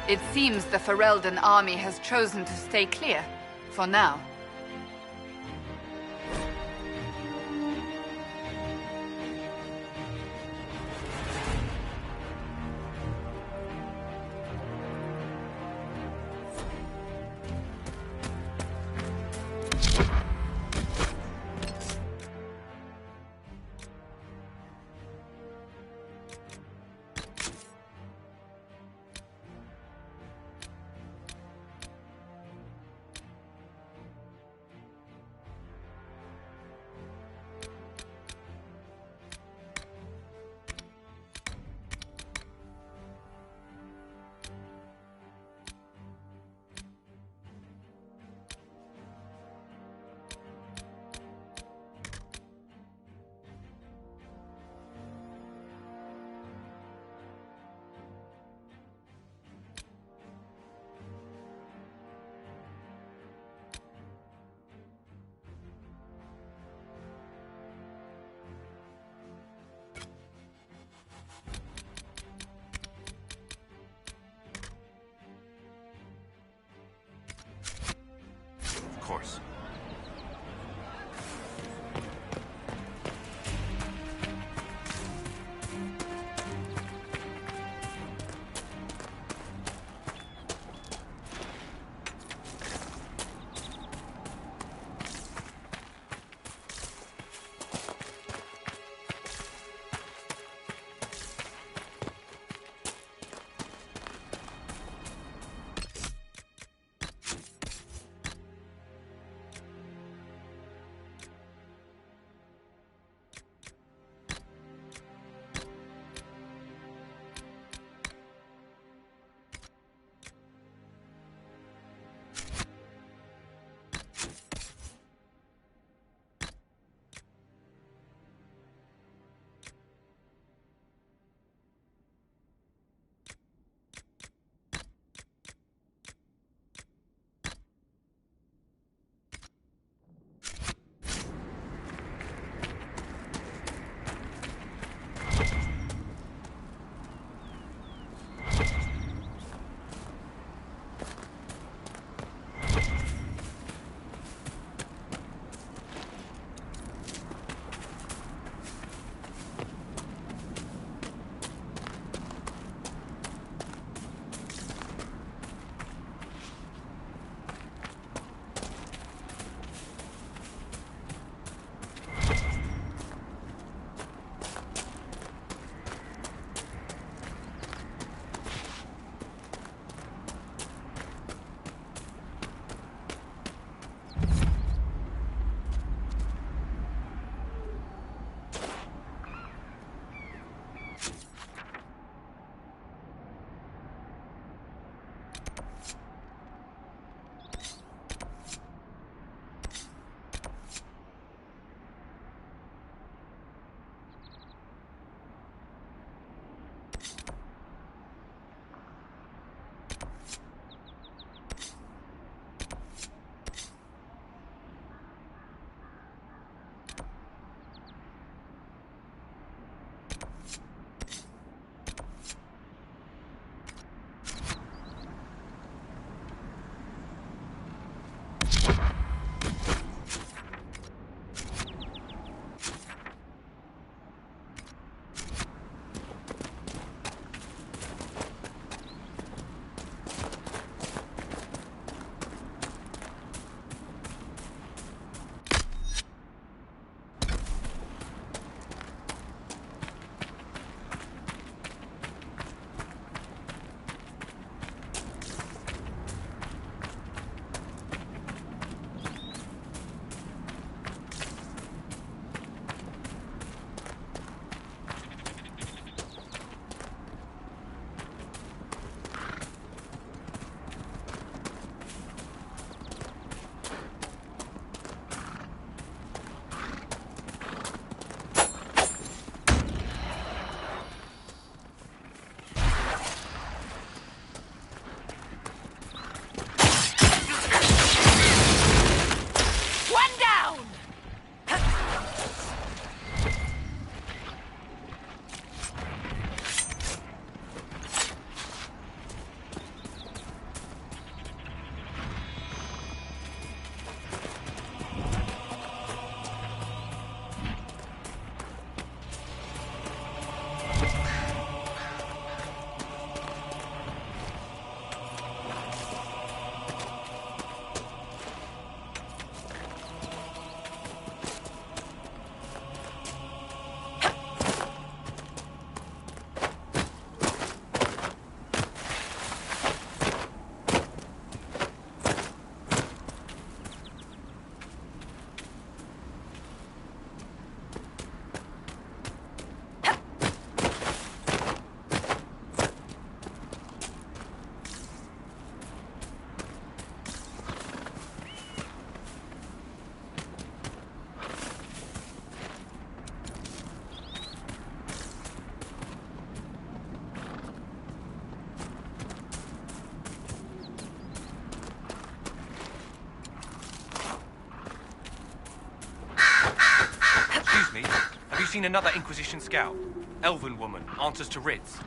It seems the Ferelden army has chosen to stay clear, for now. Of course. Have you seen another Inquisition scout? Elven woman, answers to writs.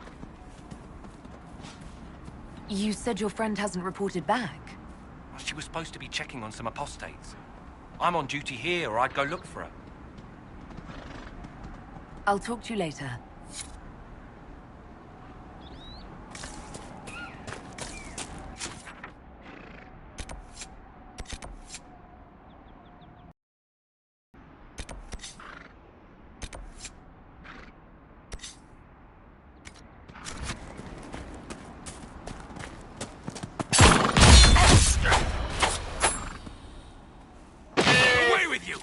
You said your friend hasn't reported back. She was supposed to be checking on some apostates. I'm on duty here, or I'd go look for her. I'll talk to you later. Away with you!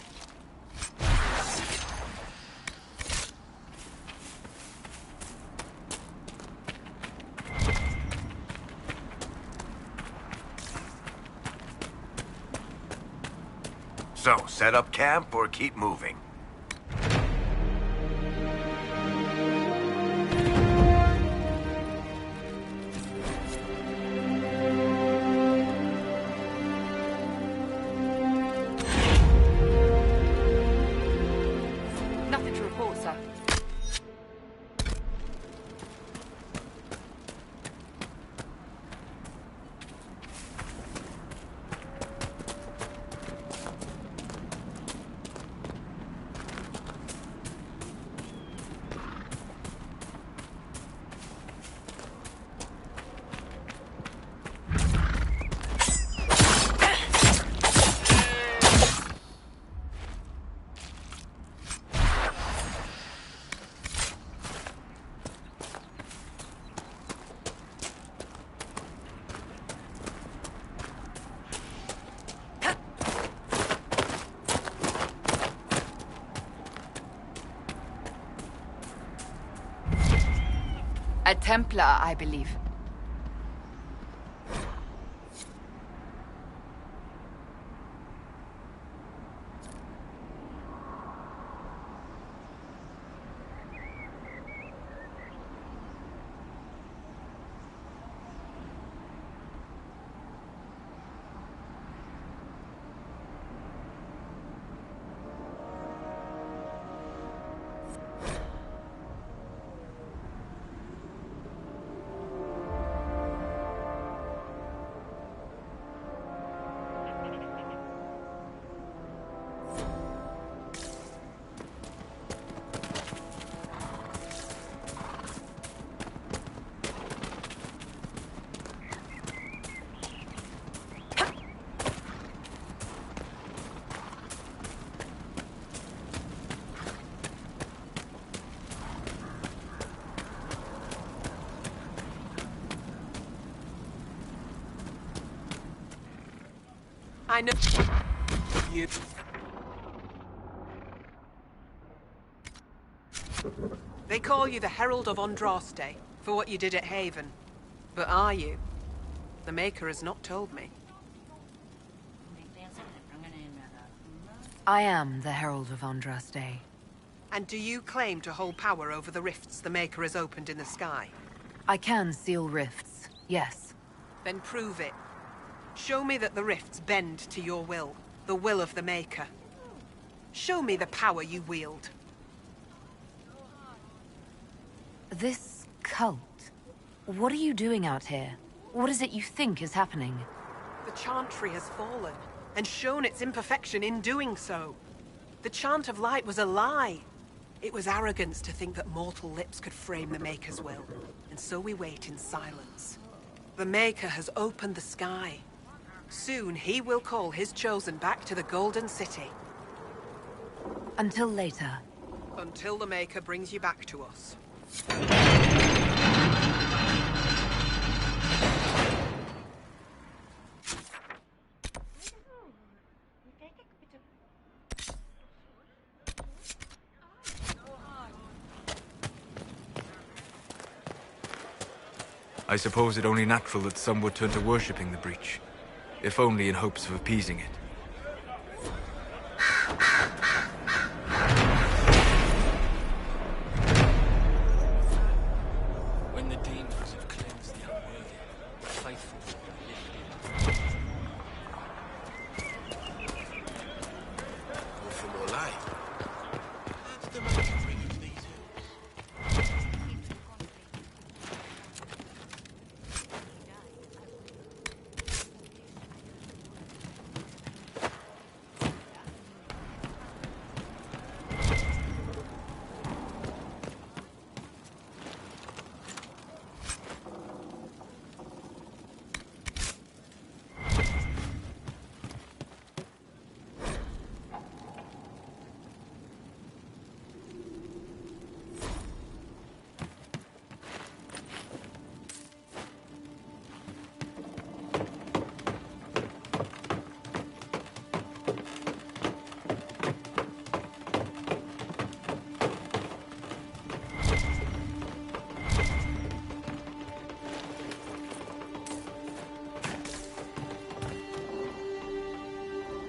So, set up camp or keep moving? Nothing to report, sir. A Templar, I believe. I know you. They call you the Herald of Andraste for what you did at Haven. But are you? The Maker has not told me. I am the Herald of Andraste. And do you claim to hold power over the rifts the Maker has opened in the sky? I can seal rifts, yes. Then prove it. Show me that the rifts bend to your will, the will of the Maker. Show me the power you wield. This cult, what are you doing out here? What is it you think is happening? The Chantry has fallen, and shown its imperfection in doing so. The Chant of Light was a lie. It was arrogance to think that mortal lips could frame the Maker's will, and so we wait in silence. The Maker has opened the sky. Soon he will call his chosen back to the Golden City. Until later. Until the Maker brings you back to us. I suppose it only natural that some would turn to worshipping the breach, if only in hopes of appeasing it. When the demons have cleansed the unworthy, the faithful will be lifted. Go for more light. That's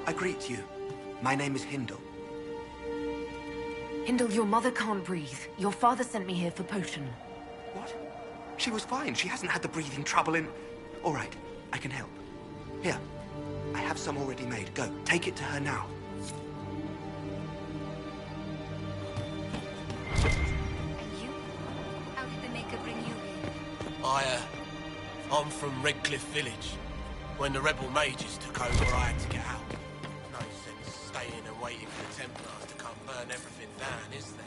I greet you. My name is Hindle. Hindle, your mother can't breathe. Your father sent me here for potion. What? She was fine. She hasn't had the breathing trouble in... All right, I can help. Here, I have some already made. Go, take it to her now. How did the Maker bring you here? I'm from Redcliffe Village. When the rebel mages took over, I had to get out. No sense staying and waiting for the Templars to come burn everything down, is there?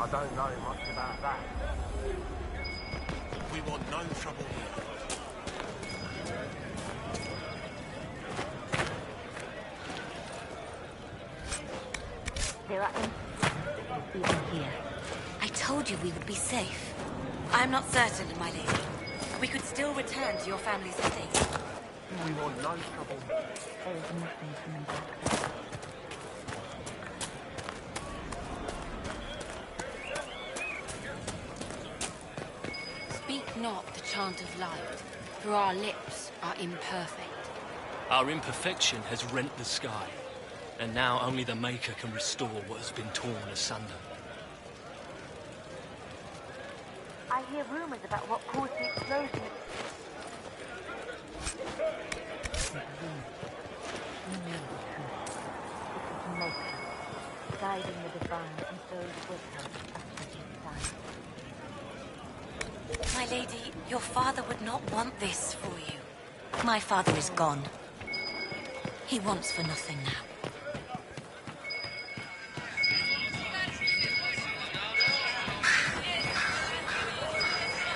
I don't know much about that. We want no trouble here. There are even here. I told you we would be safe. I'm not certain, my lady. We could still return to your family's estate. We want no trouble. There is nothing coming back. Speak not the chant of light, for our lips are imperfect. Our imperfection has rent the sky, and now only the Maker can restore what has been torn asunder. I hear rumors about what caused the explosion. Guiding the divine and those with her at the time. My lady, your father would not want this for you. My father is gone. He wants for nothing now.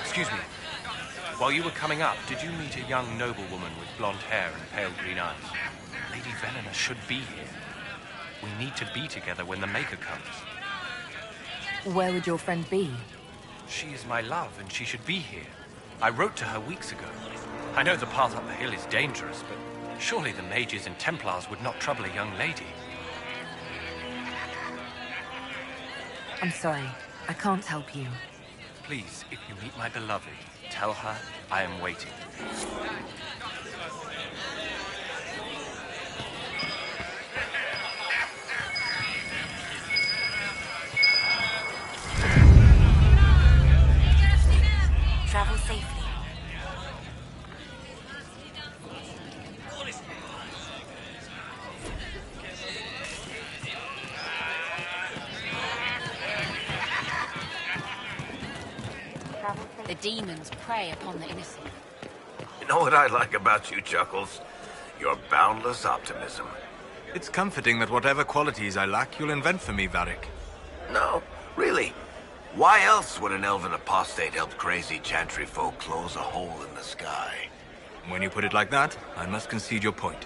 Excuse me. While you were coming up, did you meet a young noblewoman with blonde hair and pale green eyes? Lady Venena should be here. We need to be together when the Maker comes. Where would your friend be? She is my love, and she should be here. I wrote to her weeks ago. I know the path up the hill is dangerous, but surely the mages and Templars would not trouble a young lady. I'm sorry. I can't help you. Please, if you meet my beloved, tell her I am waiting. Travel safely. The demons prey upon the innocent. You know what I like about you, Chuckles? Your boundless optimism. It's comforting that whatever qualities I lack, you'll invent for me, Varric. No, really. Why else would an elven apostate help crazy chantry folk close a hole in the sky? When you put it like that, I must concede your point.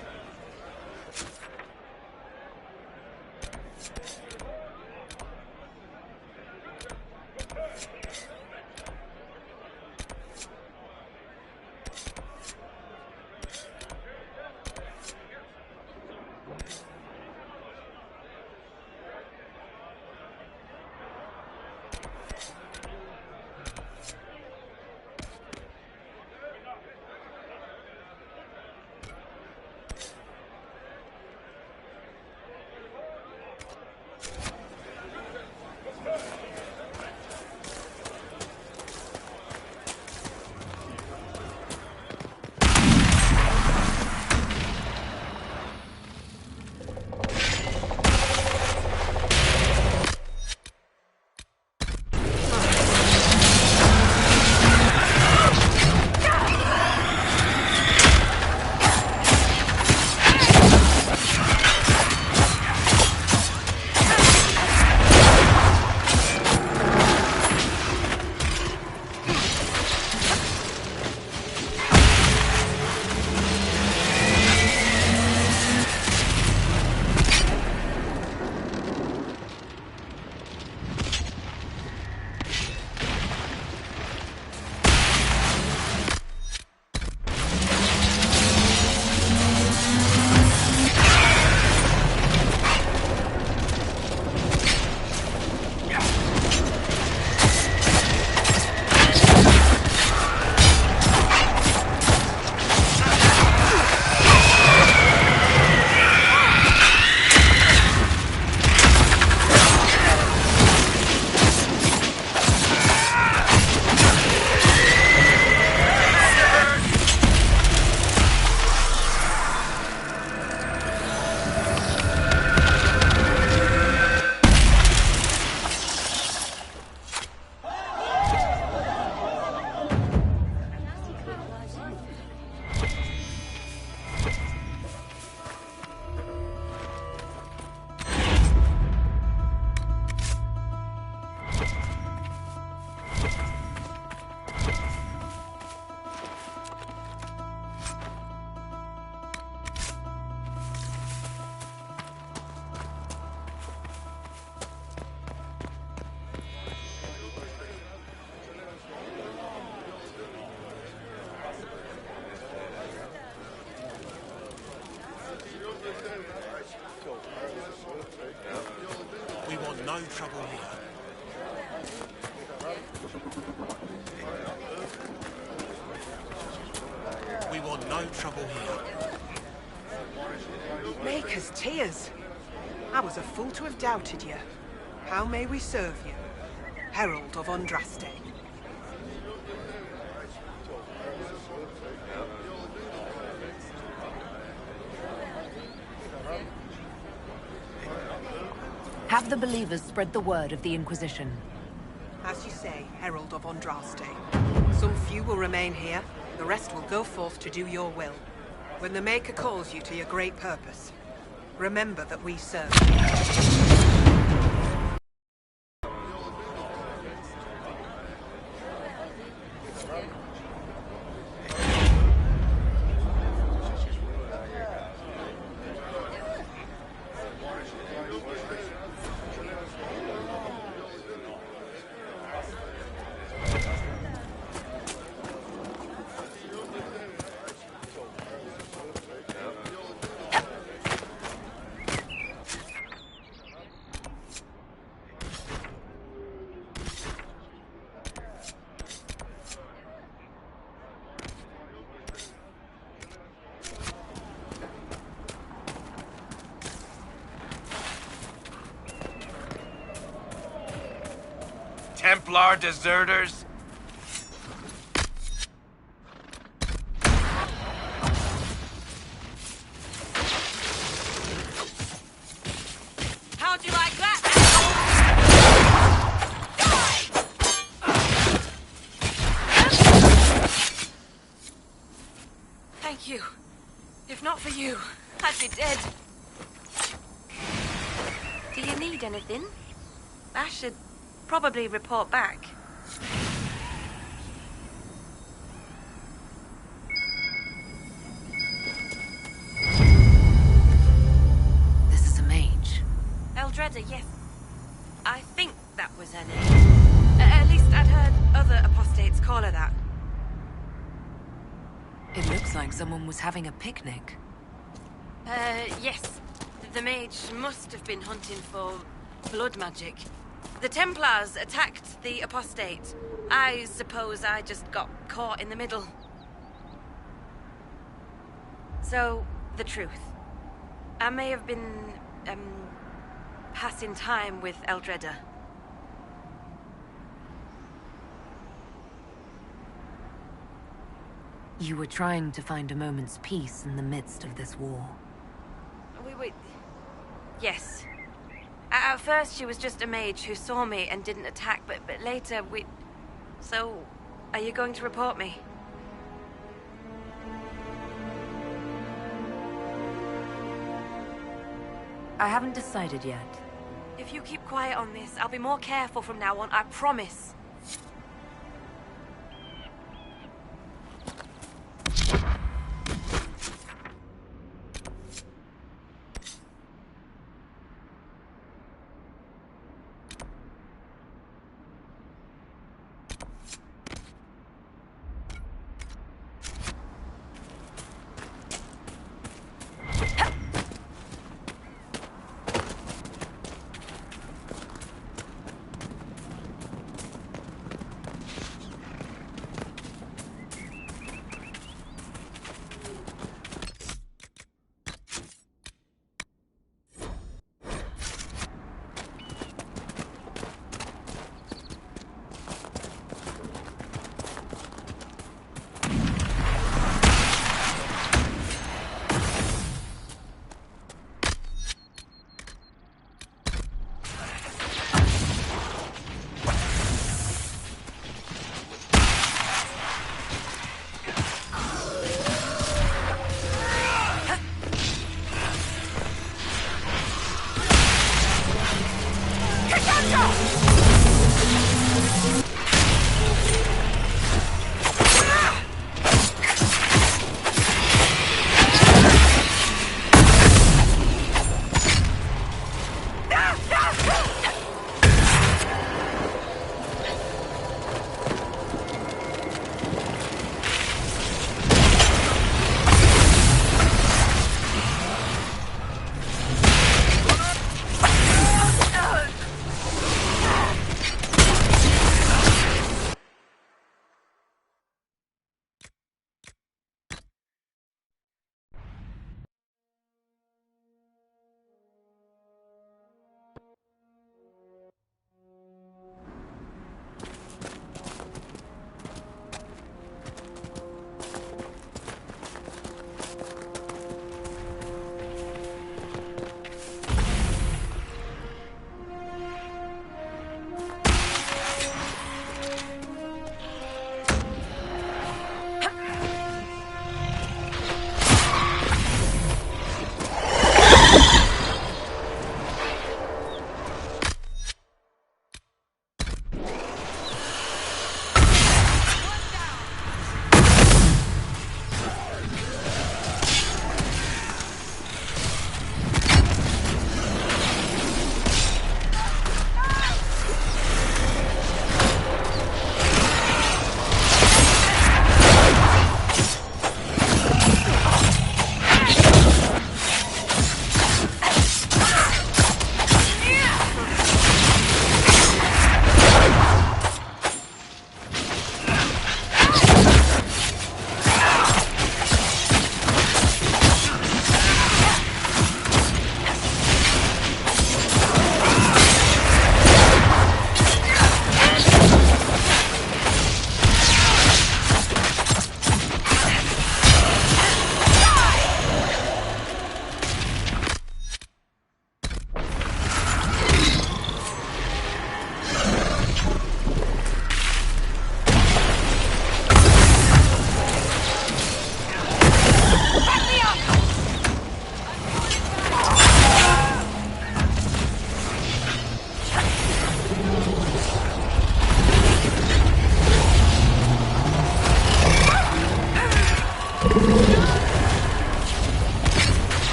no trouble here. We want no trouble here. Maker's tears. I was a fool to have doubted you. How may we serve you? Herald of Andraste. Have the believers spread the word of the Inquisition. As you say, Herald of Andraste. Some few will remain here, the rest will go forth to do your will. When the Maker calls you to your great purpose, remember that we serve. Templar deserters? How'd you like that? Thank you. If not for you, I'd be dead. Do you need anything? I should probably report back. This is a mage. Eldreda, yes. I think that was her name. At least I'd heard other apostates call her that. It looks like someone was having a picnic. Yes. The mage must have been hunting for blood magic. The Templars attacked the apostate. I suppose I just got caught in the middle. So, the truth. I may have been, passing time with Eldreda. You were trying to find a moment's peace in the midst of this war. Yes. At first, she was just a mage who saw me and didn't attack, but later we... So, are you going to report me? I haven't decided yet. If you keep quiet on this, I'll be more careful from now on, I promise.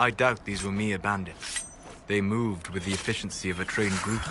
I doubt these were mere bandits. They moved with the efficiency of a trained group.